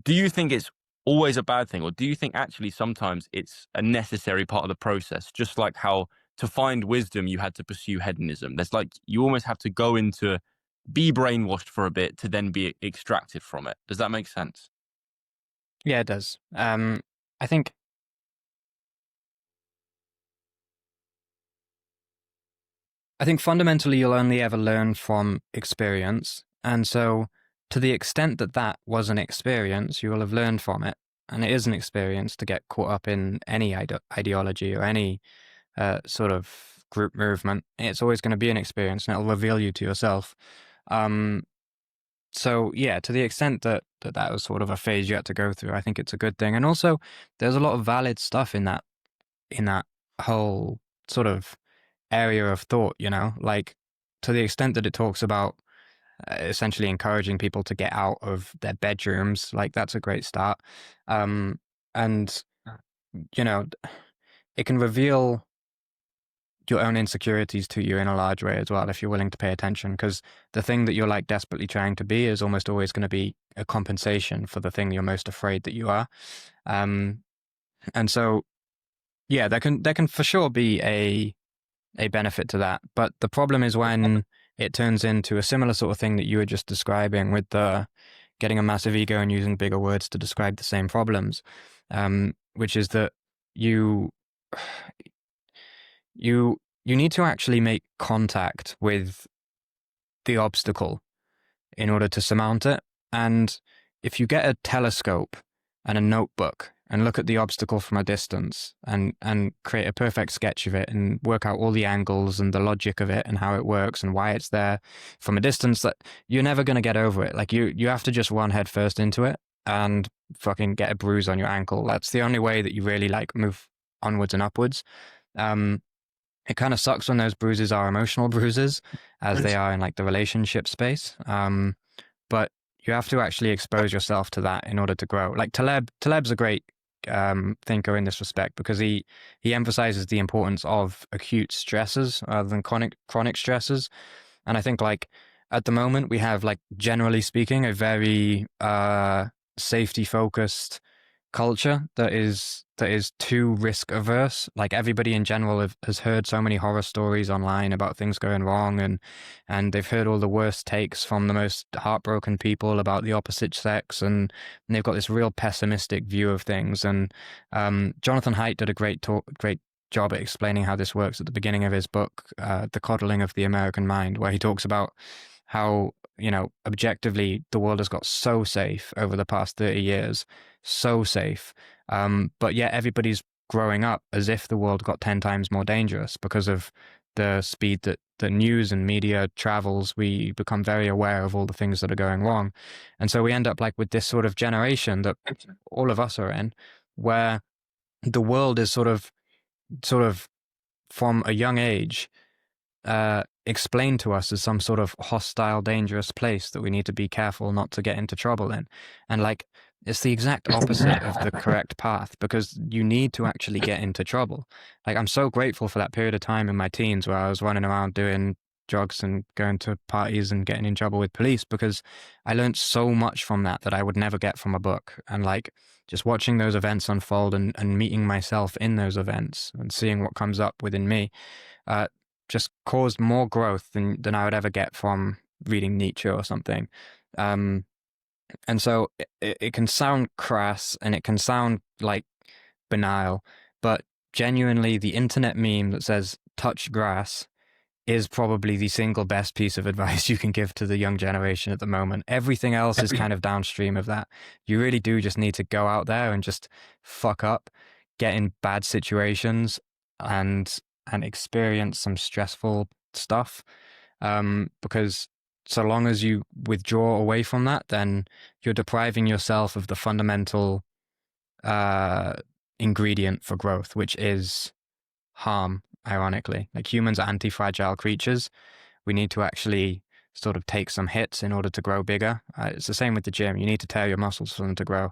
S1: do you think it's always a bad thing? Or do you think actually sometimes it's a necessary part of the process? Just like how to find wisdom, you had to pursue hedonism. There's like, you almost have to go into, be brainwashed for a bit to then be extracted from it. Does that make sense?
S2: Yeah, it does. I think fundamentally you'll only ever learn from experience. And so to the extent that that was an experience, you will have learned from it. And it is an experience to get caught up in any ideology or any sort of group movement. It's always going to be an experience, and it'll reveal you to yourself. So yeah, to the extent that was sort of a phase you had to go through, I think it's a good thing. And also, there's a lot of valid stuff in that whole sort of area of thought. You know, like to the extent that it talks about essentially encouraging people to get out of their bedrooms, like that's a great start. And you know, it can reveal your own insecurities to you in a large way as well if you're willing to pay attention, because the thing that you're like desperately trying to be is almost always going to be a compensation for the thing you're most afraid that you are. And so yeah, there can for sure be a benefit to that, but the problem is when it turns into a similar sort of thing that you were just describing with the getting a massive ego and using bigger words to describe the same problems, which is that you need to actually make contact with the obstacle in order to surmount it. And if you get a telescope and a notebook and look at the obstacle from a distance and create a perfect sketch of it and work out all the angles and the logic of it and how it works and why it's there from a distance, that you're never going to get over it. Like you have to just run head first into it and fucking get a bruise on your ankle. That's the only way that you really like move onwards and upwards. It kind of sucks when those bruises are emotional bruises, as they are in like the relationship space. But you have to actually expose yourself to that in order to grow. Like Taleb's a great thinker in this respect, because he emphasizes the importance of acute stresses rather than chronic stresses. And I think like at the moment we have, like, generally speaking, a very safety focused culture that is too risk averse. Like everybody in general has heard so many horror stories online about things going wrong, and they've heard all the worst takes from the most heartbroken people about the opposite sex, and they've got this real pessimistic view of things. And Jonathan Haidt did a great job at explaining how this works at the beginning of his book, The Coddling of the American Mind, where he talks about how, you know, objectively the world has got so safe over the past 30 years, so safe, but yet everybody's growing up as if the world got 10 times more dangerous because of the speed that the news and media travels. We become very aware of all the things that are going wrong, and so we end up like with this sort of generation that all of us are in, where the world is sort of from a young age explained to us as some sort of hostile, dangerous place that we need to be careful not to get into trouble in. And like, it's the exact opposite of the correct path, because you need to actually get into trouble. Like, I'm so grateful for that period of time in my teens where I was running around doing drugs and going to parties and getting in trouble with police, because I learned so much from that I would never get from a book. And like, just watching those events unfold and meeting myself in those events and seeing what comes up within me, just caused more growth than I would ever get from reading Nietzsche or something. And so it can sound crass and it can sound like banal, but genuinely the internet meme that says touch grass is probably the single best piece of advice you can give to the young generation at the moment. Everything else is kind of downstream of that. You really do just need to go out there and just fuck up, get in bad situations, and experience some stressful stuff, because so long as you withdraw away from that, then you're depriving yourself of the fundamental ingredient for growth, which is harm. Ironically, like, humans are anti-fragile creatures. We need to actually sort of take some hits in order to grow bigger. It's the same with the gym. You need to tear your muscles for them to grow,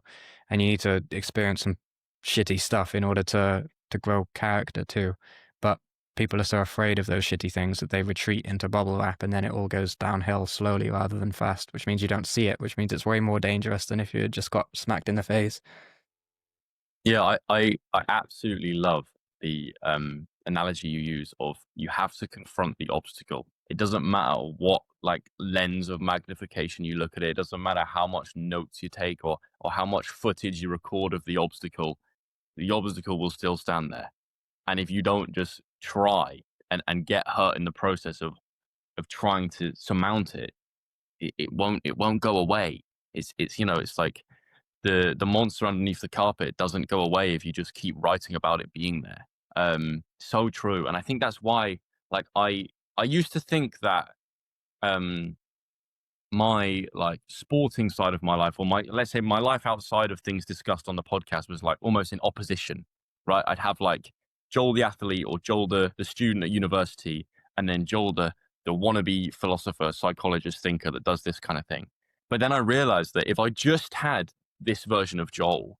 S2: and you need to experience some shitty stuff in order to grow character too. But people are so afraid of those shitty things that they retreat into bubble wrap, and then it all goes downhill slowly rather than fast, which means you don't see it, which means it's way more dangerous than if you had just got smacked in the face.
S1: Yeah, I absolutely love the analogy you use of you have to confront the obstacle. It doesn't matter what like lens of magnification you look at it. It doesn't matter how much notes you take or how much footage you record of the obstacle. the obstacle will still stand there. And if you don't just try and get hurt in the process of trying to surmount it, it won't go away. It's you know, it's like the monster underneath the carpet doesn't go away if you just keep writing about it being there. So true. And I think that's why, like, I used to think that my like sporting side of my life, or my, let's say, my life outside of things discussed on the podcast, was like almost in opposition, right? I'd have like Joel the athlete, or Joel the student at university, and then Joel the wannabe philosopher, psychologist, thinker that does this kind of thing. But then I realized that if I just had this version of Joel,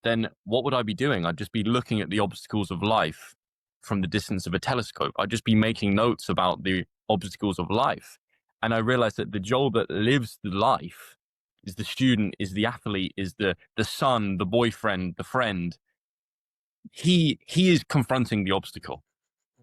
S1: then what would I be doing? I'd just be looking at the obstacles of life from the distance of a telescope. I'd just be making notes about the obstacles of life. And I realized that the Joel that lives the life is the student, is the athlete, is the son, the boyfriend, the friend. He is confronting the obstacle,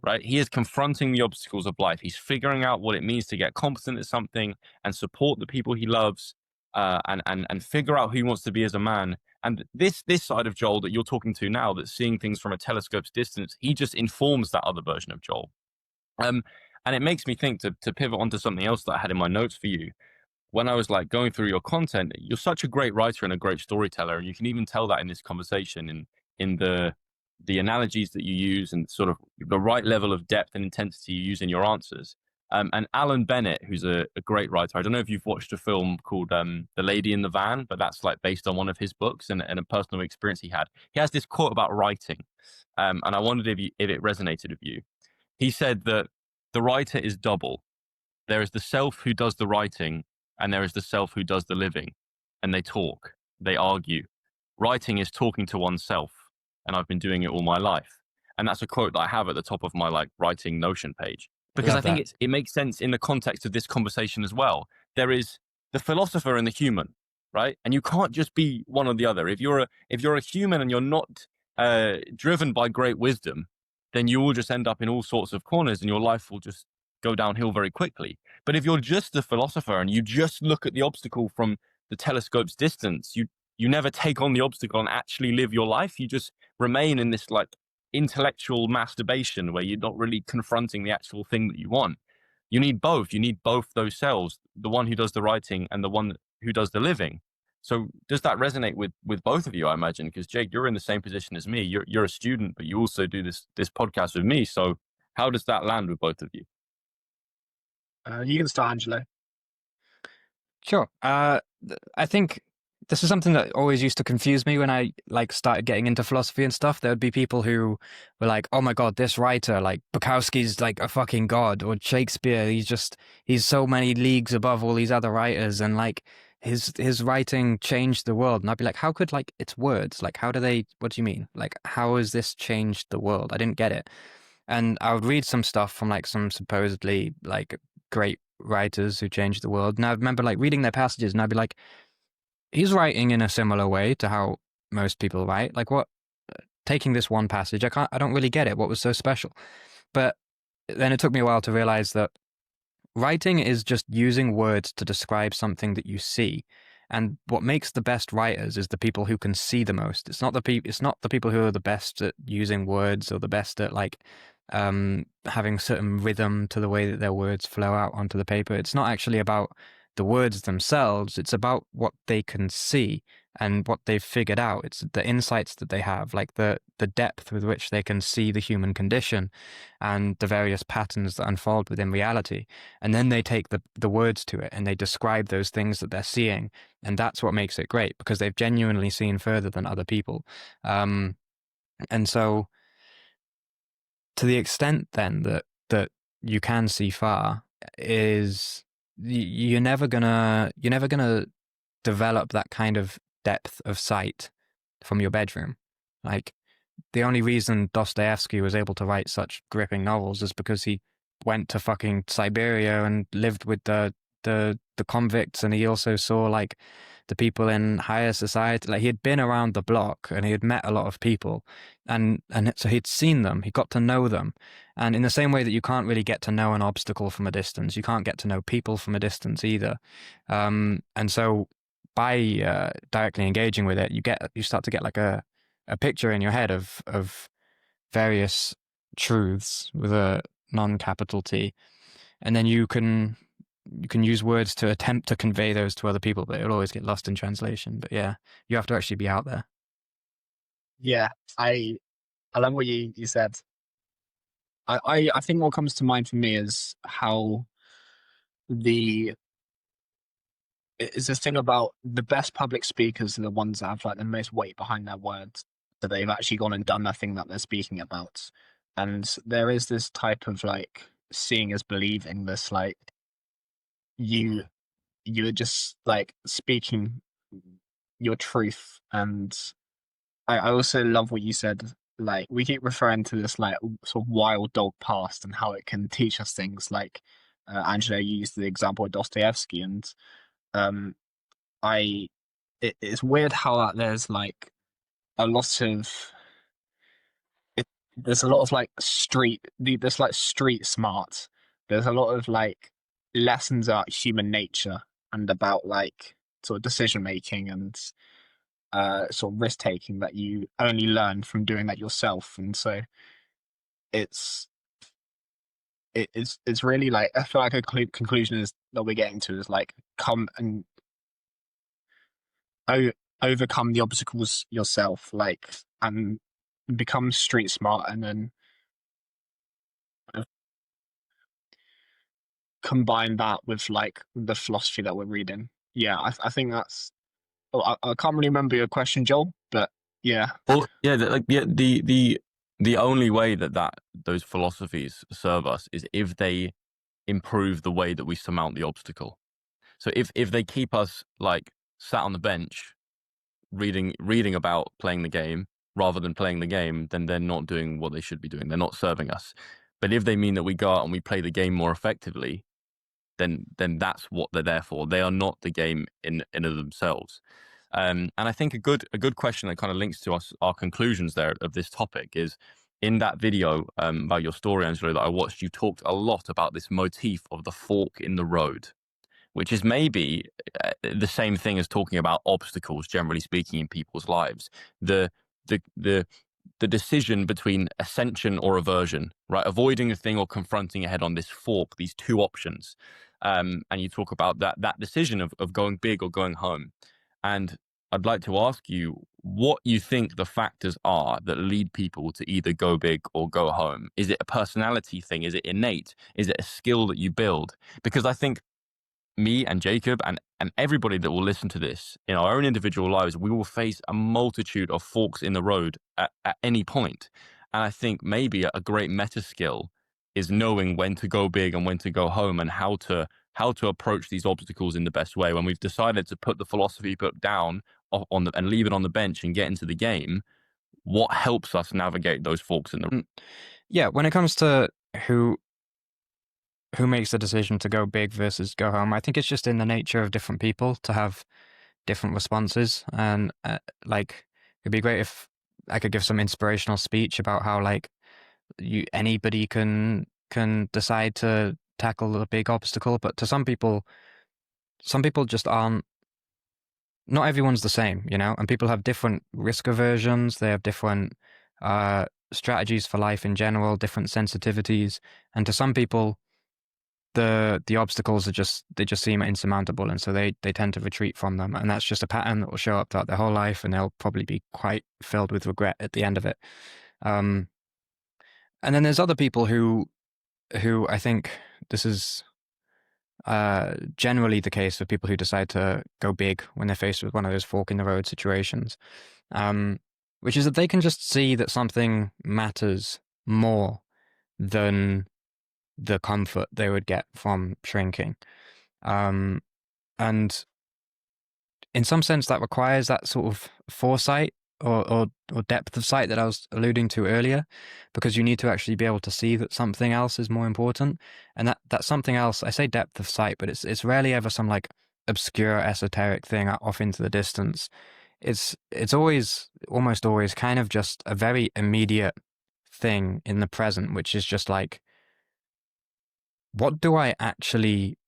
S1: right? He is confronting the obstacles of life. He's figuring out what it means to get competent at something and support the people he loves, and figure out who he wants to be as a man. And this side of Joel that you're talking to now, that's seeing things from a telescope's distance, he just informs that other version of Joel. And it makes me think, to pivot onto something else that I had in my notes for you. When I was like going through your content, you're such a great writer and a great storyteller, and you can even tell that in this conversation, in the analogies that you use, and sort of the right level of depth and intensity you use in your answers. And Alan Bennett, who's a great writer, I don't know if you've watched a film called The Lady in the Van, but that's like based on one of his books and a personal experience he had. He has this quote about writing, and I wondered if it resonated with you. He said that the writer is double. There is the self who does the writing, and there is the self who does the living. And they talk, they argue. Writing is talking to oneself, and I've been doing it all my life. And that's a quote that I have at the top of my like writing Notion page, because I think it makes sense in the context of this conversation as well. There is the philosopher and the human, right? And you can't just be one or the other. If you're a human and you're not driven by great wisdom, then you will just end up in all sorts of corners, and your life will just go downhill very quickly. But if you're just the philosopher and you just look at the obstacle from the telescope's distance, you never take on the obstacle and actually live your life. You just remain in this like intellectual masturbation where you're not really confronting the actual thing that you want. You need both. You need both those selves, the one who does the writing and the one who does the living. So does that resonate with both of you, I imagine? Because Jake, you're in the same position as me. You're a student, but you also do this podcast with me. So how does that land with both of you?
S3: You can start, Angelo.
S2: Sure. I think this is something that always used to confuse me when I like started getting into philosophy and stuff. There would be people who were like, "Oh my God, this writer, like Bukowski's like a fucking god," or Shakespeare, he's so many leagues above all these other writers, and like his writing changed the world. And I'd be like, "How could like it's words? Like how do they? What do you mean? Like how has this changed the world? I didn't get it." And I would read some stuff from like some supposedly like great writers who changed the world, and I remember like reading their passages, and I'd be like, he's writing in a similar way to how most people write. Like what, taking this one passage, I don't really get it. What was so special? But then it took me a while to realize that writing is just using words to describe something that you see. And what makes the best writers is the people who can see the most. It's not the people who are the best at using words or the best at like having certain rhythm to the way that their words flow out onto the paper. It's not actually about the words themselves. It's about what they can see and what they've figured out. It's the insights that they have, like the depth with which they can see the human condition and the various patterns that unfold within reality. And then they take the words to it and they describe those things that they're seeing. And that's what makes it great, because they've genuinely seen further than other people. And so to the extent then that you can see far, is you're never gonna develop that kind of depth of sight from your bedroom. Like the only reason Dostoevsky was able to write such gripping novels is because he went to fucking Siberia and lived with the convicts, and he also saw like the people in higher society. Like he had been around the block and he had met a lot of people, and so he'd seen them, he got to know them. And in the same way that you can't really get to know an obstacle from a distance, you can't get to know people from a distance either. And so by directly engaging with it, you start to get like a a picture in your head of various truths with a non-capital T, and then you can use words to attempt to convey those to other people, but it'll always get lost in translation. But yeah, you have to actually be out there.
S3: Yeah, I love what you said. I think what comes to mind for me is how the is this thing about the best public speakers are the ones that have like the most weight behind their words, that they've actually gone and done the thing that they're speaking about. And there is this type of like seeing as believing, this like you are just like speaking your truth. And I also love what you said. Like, we keep referring to this like sort of wild dog past and how it can teach us things. Like Angelo used the example of Dostoevsky, and um, it's weird how there's like a lot of there's a lot of like there's like street smart. There's a lot of like lessons about human nature and about like sort of decision making and sort of risk taking that you only learn from doing that yourself. And so it's it's really like, I feel like a conclusion is that we're getting to is like, come and overcome the obstacles yourself, like, and become street smart, and then combine that with like the philosophy that we're reading. Yeah, I think that's. Oh, I can't really remember your question, Joel, but yeah.
S1: Well, yeah, the only way that those philosophies serve us is if they improve the way that we surmount the obstacle. So if they keep us like sat on the bench reading about playing the game rather than playing the game, then they're not doing what they should be doing. They're not serving us. But if they mean that we go out and we play the game more effectively, then that's what they're there for. They are not the game in of themselves. And I think a good question that kind of links to our conclusions there of this topic is, in that video about your story, Angelo, that I watched, you talked a lot about this motif of the fork in the road, which is maybe the same thing as talking about obstacles, generally speaking, in people's lives. The decision between ascension or aversion, right? Avoiding a thing or confronting it head on, this fork, these two options. And you talk about that decision of going big or going home. And I'd like to ask you what you think the factors are that lead people to either go big or go home. Is it a personality thing? Is it innate? Is it a skill that you build? Because I think me and Jacob and everybody that will listen to this in our own individual lives, we will face a multitude of forks in the road at any point. And I think maybe a great meta skill is knowing when to go big and when to go home, and how to approach these obstacles in the best way. When we've decided to put the philosophy book down and leave it on the bench and get into the game, what helps us navigate those forks in the road?
S2: Yeah, when it comes to who makes the decision to go big versus go home, I think it's just in the nature of different people to have different responses. And like, it'd be great if I could give some inspirational speech about how like anybody can decide to tackle a big obstacle, but to some people just aren't. Not everyone's the same, you know, and people have different risk aversions. They have different strategies for life in general, different sensitivities, and to some people, the obstacles they just seem insurmountable, and so they tend to retreat from them, and that's just a pattern that will show up throughout their whole life, and they'll probably be quite filled with regret at the end of it. And then there's other people who I think this is generally the case for people who decide to go big when they're faced with one of those fork in the road situations, which is that they can just see that something matters more than the comfort they would get from shrinking. And in some sense, that requires that sort of foresight or depth of sight that I was alluding to earlier, because you need to actually be able to see that something else is more important. And that something else, I say depth of sight, but it's rarely ever some like obscure esoteric thing off into the distance. It's almost always kind of just a very immediate thing in the present, which is just like, what do I actually...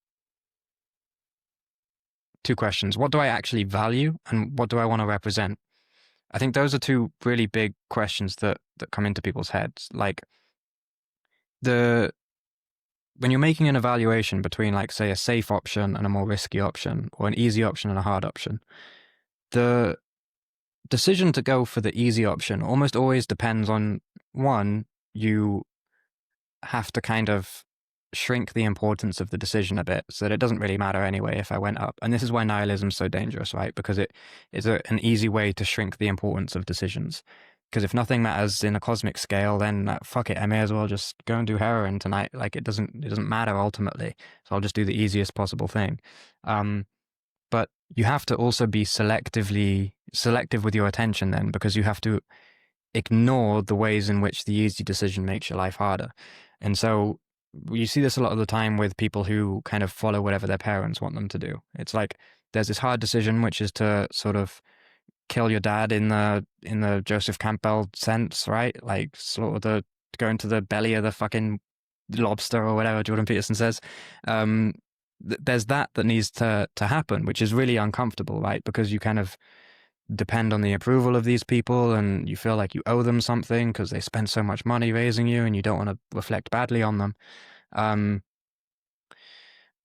S2: Two questions. What do I actually value, and what do I want to represent? I think those are two really big questions that come into people's heads. Like when you're making an evaluation between, like, say, a safe option and a more risky option, or an easy option and a hard option, the decision to go for the easy option almost always depends on, one, you have to kind of shrink the importance of the decision a bit so that it doesn't really matter anyway if I went up. And this is why nihilism's so dangerous, right? Because it is an easy way to shrink the importance of decisions. Because if nothing matters in a cosmic scale, then fuck it, I may as well just go and do heroin tonight. Like, it doesn't matter ultimately. So I'll just do the easiest possible thing. But you have to also be selective with your attention then, because you have to ignore the ways in which the easy decision makes your life harder. And so you see this a lot of the time with people who kind of follow whatever their parents want them to do. It's like there's this hard decision, which is to sort of kill your dad in the Joseph Campbell sense, right? Like go into the belly of the fucking lobster or whatever Jordan Peterson says. There's that needs to happen, which is really uncomfortable, right? Because you kind of depend on the approval of these people, and you feel like you owe them something because they spent so much money raising you, and you don't want to reflect badly on them.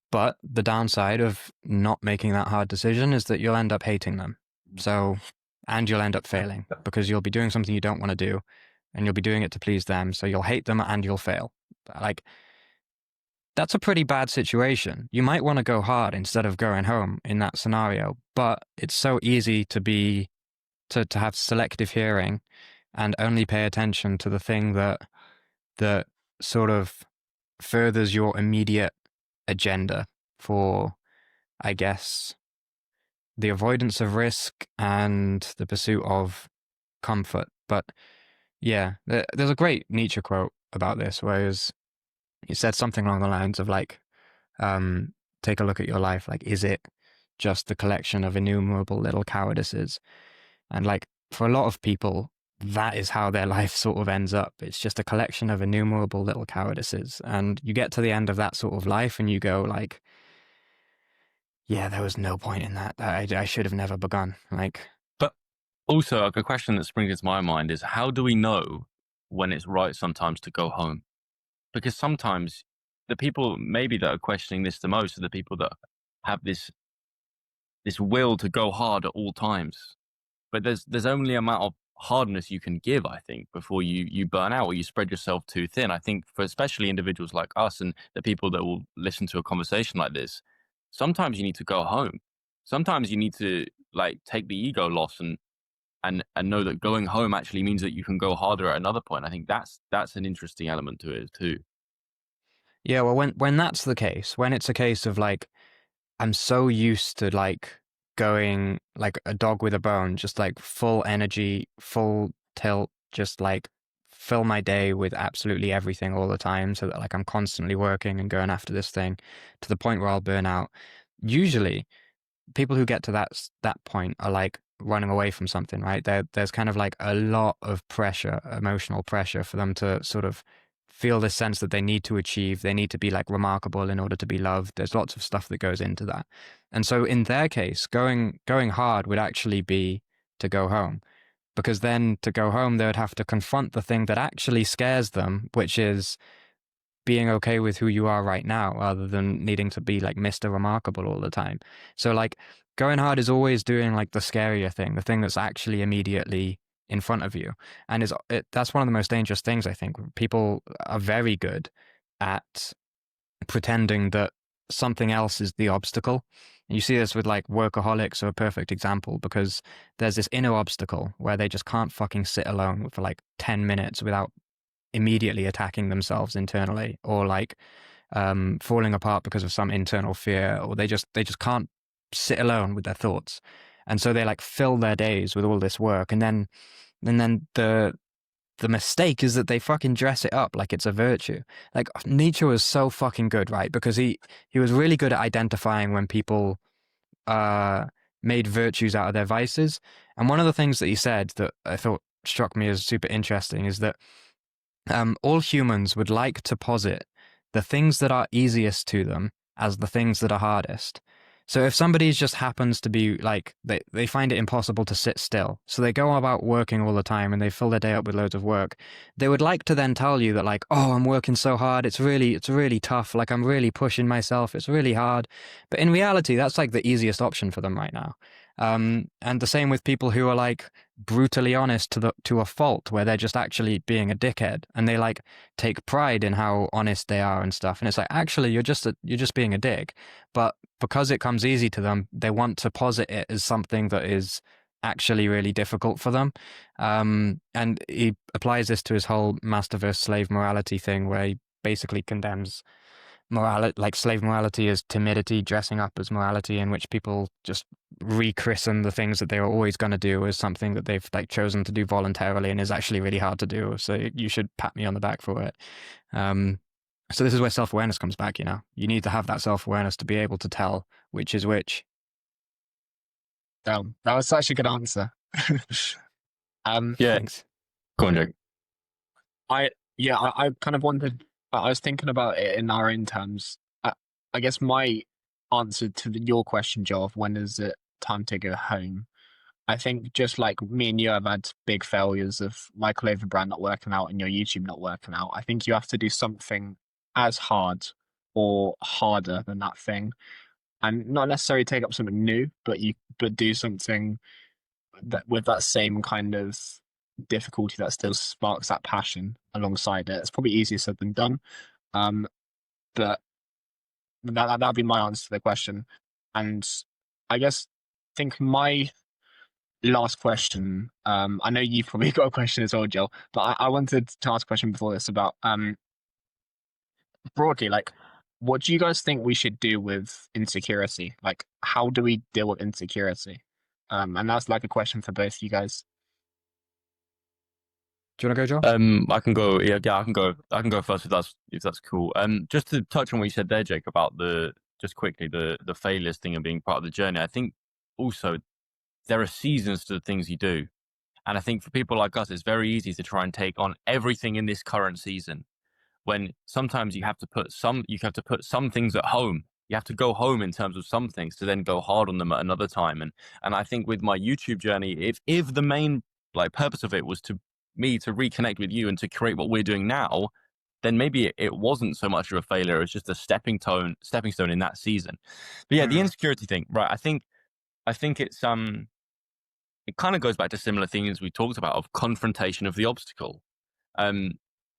S2: But the downside of not making that hard decision is that you'll end up hating them. So, and you'll end up failing because you'll be doing something you don't want to do, and you'll be doing it to please them. So you'll hate them and you'll fail. Like, that's a pretty bad situation. You might want to go hard instead of going home in that scenario, but it's so easy to have selective hearing and only pay attention to the thing that sort of furthers your immediate agenda for, I guess, the avoidance of risk and the pursuit of comfort. But yeah, there's a great Nietzsche quote about this, whereas he said something along the lines of like, take a look at your life. Like, is it just the collection of innumerable little cowardices? And like, for a lot of people, that is how their life sort of ends up. It's just a collection of innumerable little cowardices. And you get to the end of that sort of life and you go like, yeah, there was no point in that. I should have never begun. Like,
S1: but also, like, a question that springs into my mind is, how do we know when it's right sometimes to go home? Because sometimes the people maybe that are questioning this the most are the people that have this will to go hard at all times. But there's only amount of hardness you can give, I think, before you burn out or you spread yourself too thin. I think for especially individuals like us and the people that will listen to a conversation like this, sometimes you need to go home. Sometimes you need to like take the ego loss and know that going home actually means that you can go harder at another point. I think that's an interesting element to it too.
S2: yeah, well, when that's the case, when it's a case of like, I'm so used to like going like a dog with a bone, just like full energy, full tilt, just like fill my day with absolutely everything all the time, so that like I'm constantly working and going after this thing to the point where I'll burn out. Usually people who get to that point are like running away from something, right? There's kind of like a lot of pressure, emotional pressure, for them to sort of feel this sense that they need to achieve, they need to be like remarkable in order to be loved. There's lots of stuff that goes into that. And so in their case, going hard would actually be to go home, because then to go home, they would have to confront the thing that actually scares them, which is being okay with who you are right now, rather than needing to be like Mr. Remarkable all the time. So like, going hard is always doing like the scarier thing, the thing that's actually immediately in front of you. And that's one of the most dangerous things, I think. People are very good at pretending that something else is the obstacle. And you see this with like workaholics are a perfect example, because there's this inner obstacle where they just can't fucking sit alone for like 10 minutes without immediately attacking themselves internally, or like falling apart because of some internal fear, or they just can't sit alone with their thoughts. And so they like fill their days with all this work, and then the mistake is that they fucking dress it up like it's a virtue. Like, Nietzsche was so fucking good, right? Because he was really good at identifying when people made virtues out of their vices. And one of the things that he said that I thought struck me as super interesting is that all humans would like to posit the things that are easiest to them as the things that are hardest. So if somebody just happens to be like, they find it impossible to sit still, so they go about working all the time and they fill their day up with loads of work, they would like to then tell you that like, oh, I'm working so hard, it's really tough, like I'm really pushing myself, it's really hard. But in reality, that's like the easiest option for them right now. And the same with people who are like brutally honest to a fault, where they're just actually being a dickhead and they like take pride in how honest they are and stuff. And it's like, actually, you're just being a dick. But because it comes easy to them, they want to posit it as something that is actually really difficult for them. And he applies this to his whole master versus slave morality thing, where he basically condemns morality, like slave morality, as timidity dressing up as morality, in which people just rechristen the things that they were always going to do as something that they've like chosen to do voluntarily and is actually really hard to do. So you should pat me on the back for it. So this is where self-awareness comes back, you know? You need to have that self-awareness to be able to tell which is which.
S3: Damn, that was such a good answer.
S1: Yeah.
S2: Thanks.
S1: Go on, Jake.
S3: I kind of wanted, I was thinking about it in our own terms. I guess my answer to your question, Joe, of when is it time to go home? I think just like me and you have had big failures of my clothing brand not working out and your YouTube not working out. I think you have to do something as hard or harder than that thing, and not necessarily take up something new, but do something that with that same kind of difficulty that still sparks that passion alongside it. It's probably easier said than done, but that'd be my answer to the question. And I guess think my last question. I know you've probably got a question as well, Jill, but I wanted to ask a question before this about broadly, like, what do you guys think we should do with insecurity? Like, how do we deal with insecurity? And that's like a question for both you guys.
S2: Do you want to go, Joel?
S1: I can go. Yeah, I can go. I can go first if that's cool. Just to touch on what you said there, Jake, about just quickly the failures thing and being part of the journey. I think also there are seasons to the things you do, and I think for people like us, it's very easy to try and take on everything in this current season. When sometimes you have to put some things at home. You have to go home in terms of some things to then go hard on them at another time. And I think with my YouTube journey, if the main like purpose of it was to reconnect with you and to create what we're doing now, then maybe it wasn't so much of a failure. It's just a stepping stone in that season. But yeah, the insecurity thing, right? I think it's it kind of goes back to similar things we talked about of confrontation of the obstacle.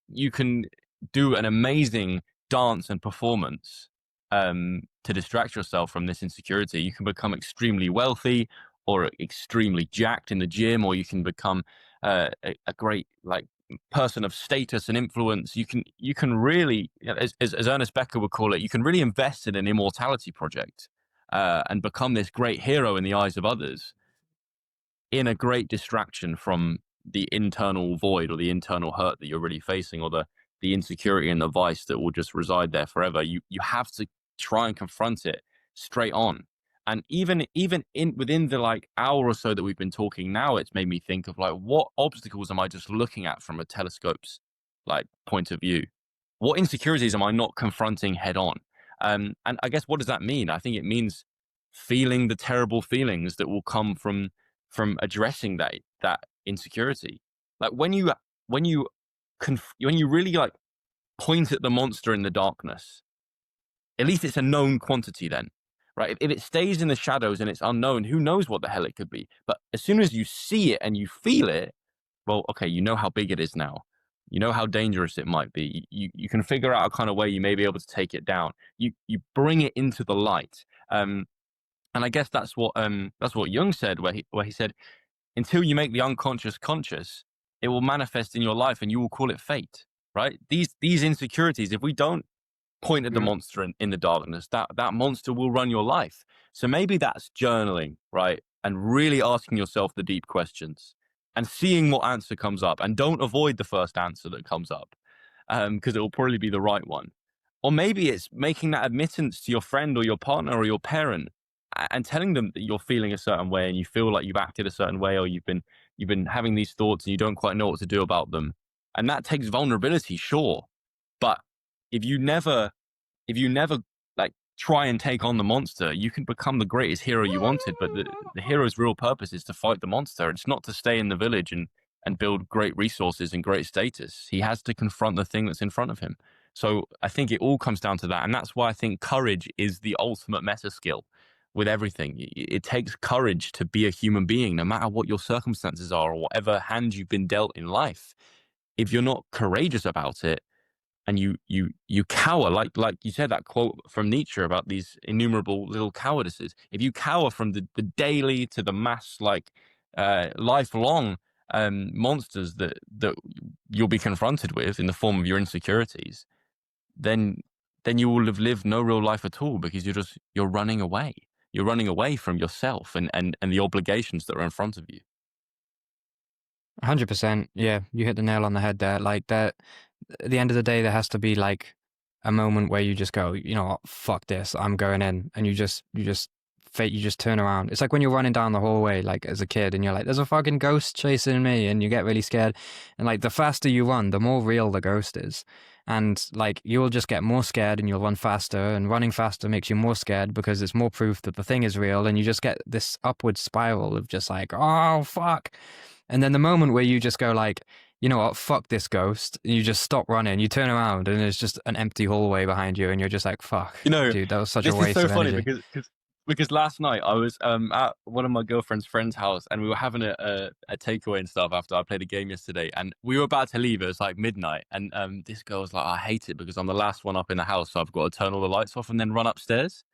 S1: You can do an amazing dance and performance to distract yourself from this insecurity. You can become extremely wealthy or extremely jacked in the gym, or you can become a great like person of status and influence. You can really, as Ernest Becker would call it, you can really invest in an immortality project and become this great hero in the eyes of others, in a great distraction from the internal void or the internal hurt that you're really facing, or the insecurity and the vice that will just reside there forever. You have to try and confront it straight on. And even within the like hour or so that we've been talking now, it's made me think of like, what obstacles am I just looking at from a telescope's like point of view? What insecurities am I not confronting head on? And I guess, what does that mean? I think it means feeling the terrible feelings that will come from addressing that insecurity. Like when you really like point at the monster in the darkness, at least it's a known quantity then, right? If it stays in the shadows and it's unknown, who knows what the hell it could be? But as soon as you see it and you feel it, well, okay, you know how big it is now. You know how dangerous it might be. You can figure out a kind of way you may be able to take it down. You bring it into the light. And I guess that's what Jung said, where he said, until you make the unconscious conscious, it will manifest in your life and you will call it fate, right? These insecurities, if we don't point at the monster in the darkness, that monster will run your life. So maybe that's journaling, right? And really asking yourself the deep questions and seeing what answer comes up, and don't avoid the first answer that comes up, because it will probably be the right one. Or maybe it's making that admittance to your friend or your partner or your parent and telling them that you're feeling a certain way and you feel like you've acted a certain way, or you've been having these thoughts and you don't quite know what to do about them. And that takes vulnerability, sure. But if you never like try and take on the monster, you can become the greatest hero you wanted, but the hero's real purpose is to fight the monster. It's not to stay in the village and build great resources and great status. He has to confront the thing that's in front of him. So I think it all comes down to that. And that's why I think courage is the ultimate meta skill with everything. It takes courage to be a human being, no matter what your circumstances are or whatever hand you've been dealt in life. If you're not courageous about it, and you cower, like you said, that quote from Nietzsche about these innumerable little cowardices. If you cower from the daily to the mass, lifelong monsters that you'll be confronted with in the form of your insecurities, then you will have lived no real life at all, because you're running away. You're running away from yourself and the obligations that are in front of you.
S2: 100%. Yeah, you hit the nail on the head there. Like that, at the end of the day, there has to be like a moment where you just go, you know what, fuck this, I'm going in, and you just turn around. It's like when you're running down the hallway, like as a kid, and you're like, there's a fucking ghost chasing me, and you get really scared. And like the faster you run, the more real the ghost is. And like you'll just get more scared and you'll run faster, and running faster makes you more scared because it's more proof that the thing is real, and you just get this upward spiral of just like, oh fuck. And then the moment where you just go like, you know what, fuck this ghost, and you just stop running, you turn around and it's just an empty hallway behind you, and you're just like, fuck, dude, that was such a waste of energy.
S1: This is so funny because last night I was at one of my girlfriend's friend's house, and we were having a takeaway and stuff after I played a game yesterday, and we were about to leave. It was like midnight, and this girl was like, I hate it because I'm the last one up in the house, so I've got to turn all the lights off and then run upstairs.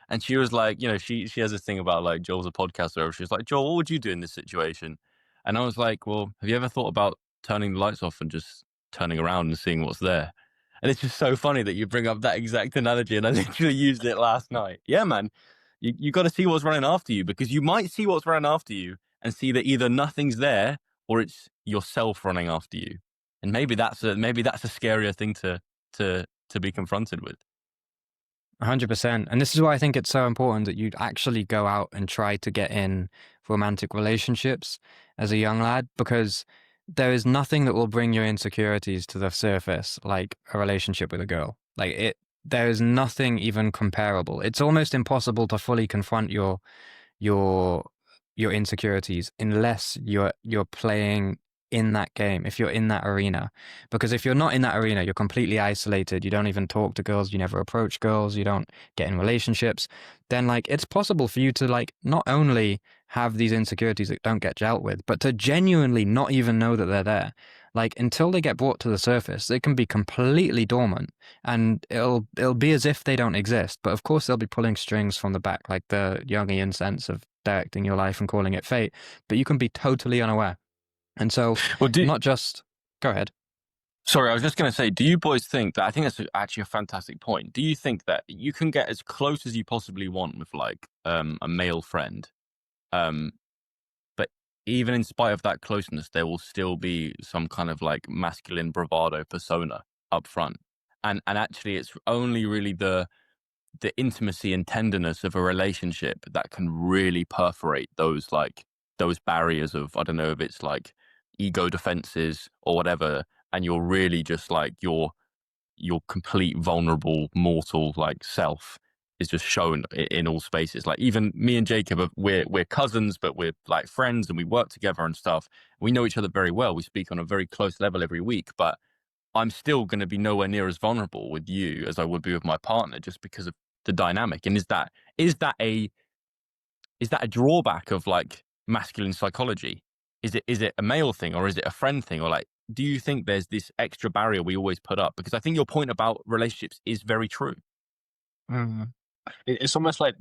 S1: And she was like, you know, she has this thing about like, Joel's a podcaster. She was like, Joel, what would you do in this situation? And I was like, well, have you ever thought about turning the lights off and just turning around and seeing what's there? And it's just so funny that you bring up that exact analogy, and I literally used it last night. Yeah, man, you got to see what's running after you, because you might see what's running after you and see that either nothing's there or it's yourself running after you. And maybe that's a scarier thing to be confronted with.
S2: 100%. And this is why I think it's so important that you actually go out and try to get in romantic relationships as a young lad, because there is nothing that will bring your insecurities to the surface like a relationship with a girl. There is nothing even comparable. It's almost impossible to fully confront your insecurities unless you're playing in that game, if you're in that arena. Because if you're not in that arena, you're completely isolated. You don't even talk to girls. You never approach girls. You don't get in relationships. Then like it's possible for you to like not only have these insecurities that don't get dealt with, but to genuinely not even know that they're there. Like until they get brought to the surface, they can be completely dormant, and it'll be as if they don't exist. But of course, they'll be pulling strings from the back, like the Jungian sense of directing your life and calling it fate. But you can be totally unaware. And so, not just... Go ahead.
S1: Sorry, I was just going to say, do you boys think that, I think that's actually a fantastic point. Do you think that you can get as close as you possibly want with like a male friend, but even in spite of that closeness, there will still be some kind of like masculine bravado persona up front? And actually it's only really the intimacy and tenderness of a relationship that can really perforate those barriers of, I don't know if it's like ego defenses or whatever, and you're really just like your complete vulnerable mortal like self is just shown in all spaces. Like even me and Jacob, we're cousins, but we're like friends and we work together and stuff. We know each other very well. We speak on a very close level every week, but I'm still going to be nowhere near as vulnerable with you as I would be with my partner, just because of the dynamic. And is that a drawback of like masculine psychology? Is it a male thing, or is it a friend thing? Or like, do you think there's this extra barrier we always put up? Because I think your point about relationships is very true.
S3: It's almost like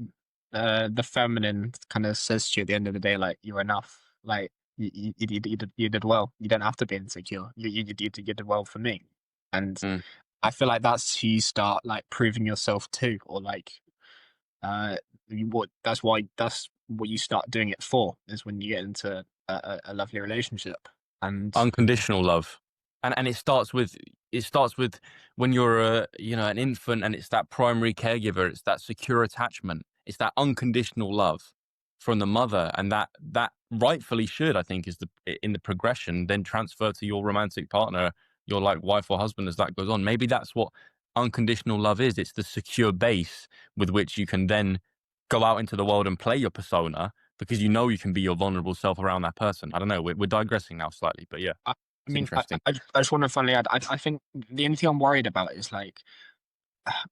S3: the feminine kind of says to you at the end of the day, like, you're enough. Like, you did well. You don't have to be insecure. You did well for me. And I feel like that's who you start like proving yourself to, or like that's what you start doing it for, is when you get into a lovely relationship. And
S1: unconditional love. And it starts with when you're an infant, and it's that primary caregiver, it's that secure attachment, it's that unconditional love from the mother, and that rightfully should, I think, is in the progression then transfer to your romantic partner, your like wife or husband, as that goes on. Maybe that's what unconditional love is. It's the secure base with which you can then go out into the world and play your persona, because you know you can be your vulnerable self around that person. I don't know. We're digressing now slightly, but yeah,
S3: I
S1: it's
S3: mean,
S1: interesting.
S3: I just want to finally add. I think the only thing I'm worried about is like,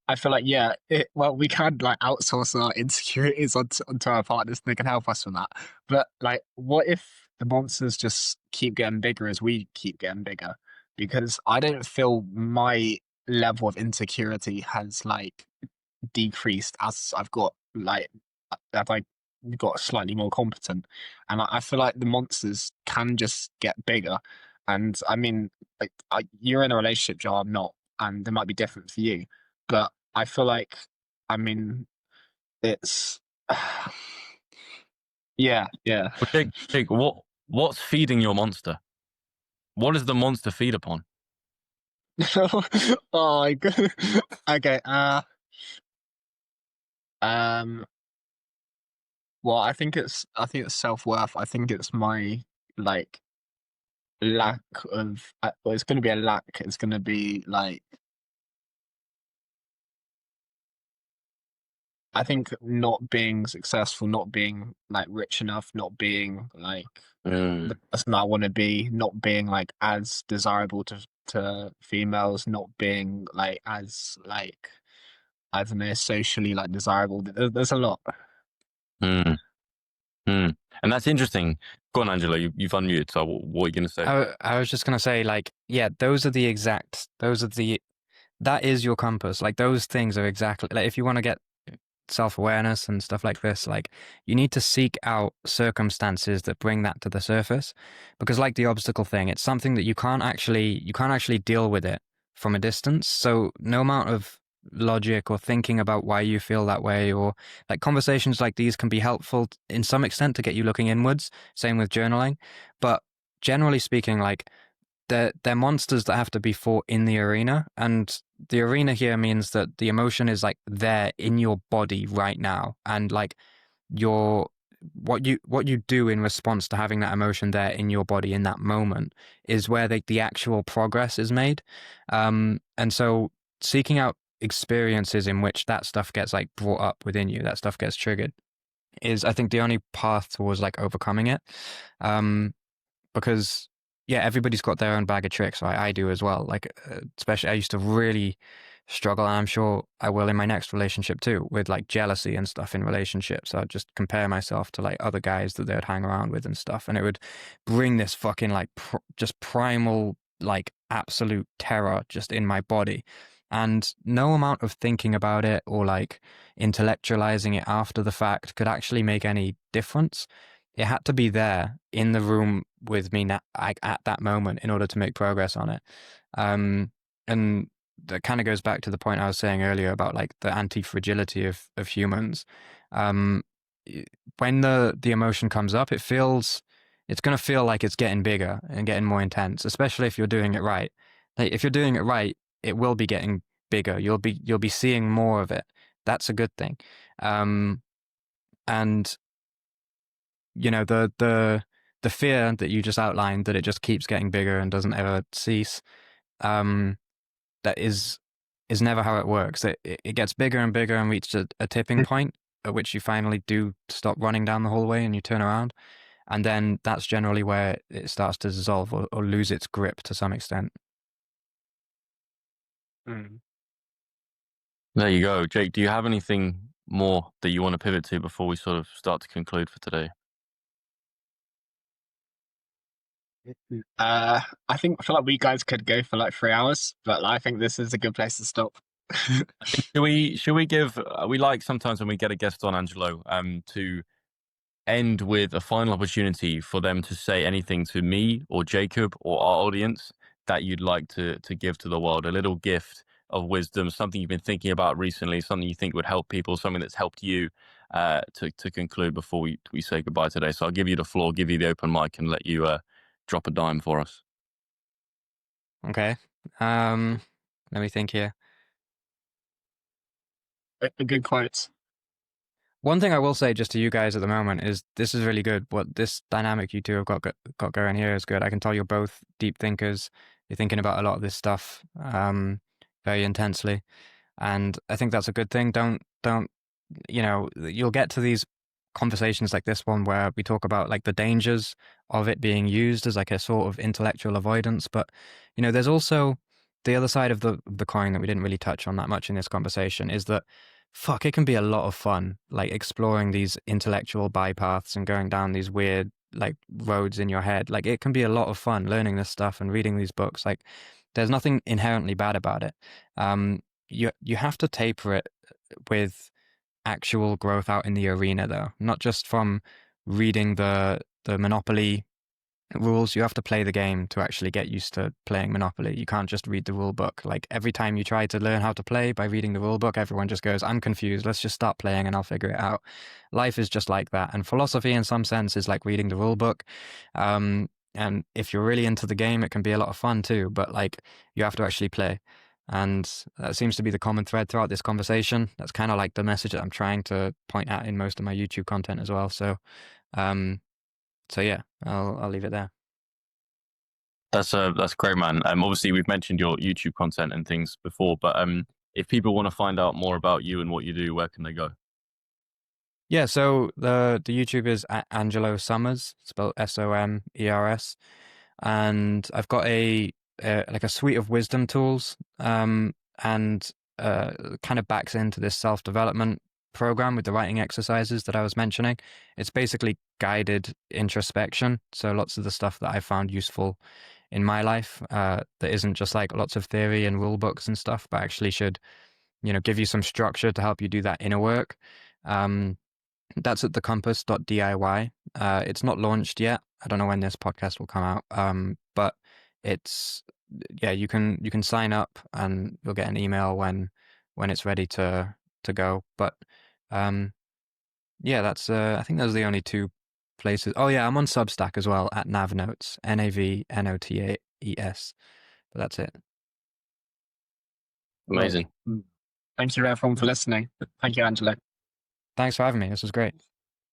S3: I feel like well, we can like outsource our insecurities onto our partners, and they can help us with that. But like, what if the monsters just keep getting bigger as we keep getting bigger? Because I don't feel my level of insecurity has like decreased as I've got like as I got slightly more competent, and I feel like the monsters can just get bigger. And I mean, like, you're in a relationship, Joe. I'm not, and it might be different for you, but I feel like, I mean, it's yeah.
S1: Well, Jake, what's feeding your monster? What does the monster feed upon?
S3: Oh my god. Okay. Um. Well, I think it's self-worth. I think it's my like lack of. Well, it's going to be a lack. It's going to be like, I think not being successful, not being like rich enough, not being like the person I want to be, not being like as desirable to females, not being like as like, I don't know, socially like desirable. There's a lot.
S1: Mm. Mm. And that's interesting. Go on, Angelo. You've unmuted. So what are you going to say?
S2: I was just gonna say, like, yeah, that is your compass. Like, those things are exactly like, if you want to get self-awareness and stuff like this, like, you need to seek out circumstances that bring that to the surface, because like the obstacle thing, it's something that you can't actually deal with it from a distance. So no amount of logic or thinking about why you feel that way, or like conversations like these, can be helpful in some extent to get you looking inwards. Same with journaling. But generally speaking, like, they're monsters that have to be fought in the arena, and the arena here means that the emotion is like there in your body right now, and like your what you do in response to having that emotion there in your body in that moment is where the actual progress is made. And so seeking out experiences in which that stuff gets like brought up within you, that stuff gets triggered, is, I think, the only path towards like overcoming it. Because yeah, everybody's got their own bag of tricks. Right? I do as well. Like, especially, I used to really struggle, and I'm sure I will in my next relationship too, with like jealousy and stuff in relationships. I'd just compare myself to like other guys that they'd hang around with and stuff, and it would bring this fucking like just primal, like, absolute terror just in my body. And no amount of thinking about it or like intellectualizing it after the fact could actually make any difference. It had to be there in the room with me at that moment in order to make progress on it. And that kind of goes back to the point I was saying earlier about like the anti-fragility of humans. Um, when the emotion comes up, it's going to feel like it's getting bigger and getting more intense, especially if you're doing it right. Like, if you're doing it right, it will be getting bigger. You'll be seeing more of it. That's a good thing. And you know, the fear that you just outlined, that it just keeps getting bigger and doesn't ever cease, that is never how it works. It gets bigger and bigger and reaches a tipping point at which you finally do stop running down the hallway and you turn around, and then that's generally where it starts to dissolve or lose its grip to some extent.
S1: There you go. Jake, do you have anything more that you want to pivot to before we sort of start to conclude for today?
S3: I feel like we guys could go for like 3 hours, but I think this is a good place to stop.
S1: Should we give, we like sometimes when we get a guest on, Angelo, to end with a final opportunity for them to say anything to me or Jacob or our audience that you'd like to give to the world, a little gift of wisdom, something you've been thinking about recently, something you think would help people, something that's helped you, to conclude before we say goodbye today. So I'll give you the floor, give you the open mic, and let you drop a dime for us.
S2: Okay. Let me think here.
S3: A good quote.
S2: One thing I will say just to you guys at the moment is this is really good. What this dynamic you two have got going here is good. I can tell you're both deep thinkers. You're thinking about a lot of this stuff. very intensely. And I think that's a good thing. Don't, you'll get to these conversations like this one where we talk about like the dangers of it being used as like a sort of intellectual avoidance. But, there's also the other side of the coin that we didn't really touch on that much in this conversation is that, fuck, it can be a lot of fun, like exploring these intellectual bypaths and going down these weird like roads in your head. Like it can be a lot of fun learning this stuff and reading these books. Like there's nothing inherently bad about it. You have to taper it with actual growth out in the arena, though, not just from reading the Monopoly rules. You have to play the game to actually get used to playing Monopoly. You can't just read the rule book. Like every time you try to learn how to play by reading the rule book, everyone just goes, I'm confused, let's just start playing and I'll figure it out. Life is just like that, and philosophy in some sense is like reading the rule book. And if you're really into the game, it can be a lot of fun too, but like you have to actually play. And that seems to be the common thread throughout this conversation. That's kind of like the message that I'm trying to point at in most of my YouTube content as well. So yeah, I'll leave it there.
S1: That's great, man. Obviously we've mentioned your YouTube content and things before, but if people want to find out more about you and what you do, where can they go?
S2: Yeah, so the YouTube is Angelo Somers, spelled Somers, and I've got a suite of wisdom tools, and kind of backs into this self-development program with the writing exercises that I was mentioning. It's basically guided introspection, so lots of the stuff that I found useful in my life that isn't just like lots of theory and rule books and stuff, but actually should give you some structure to help you do that inner work. That's at thecompass.diy. It's not launched yet. I don't know when this podcast will come out. But it's, yeah, you can sign up and you'll get an email when it's ready to go. But yeah, that's I think those are the only two places. Oh yeah, I'm on Substack as well at Navnotes, Navnotaes. But that's it.
S1: Amazing.
S3: Thank you everyone for listening. Thank you, Angelo.
S2: Thanks for having me. This was great.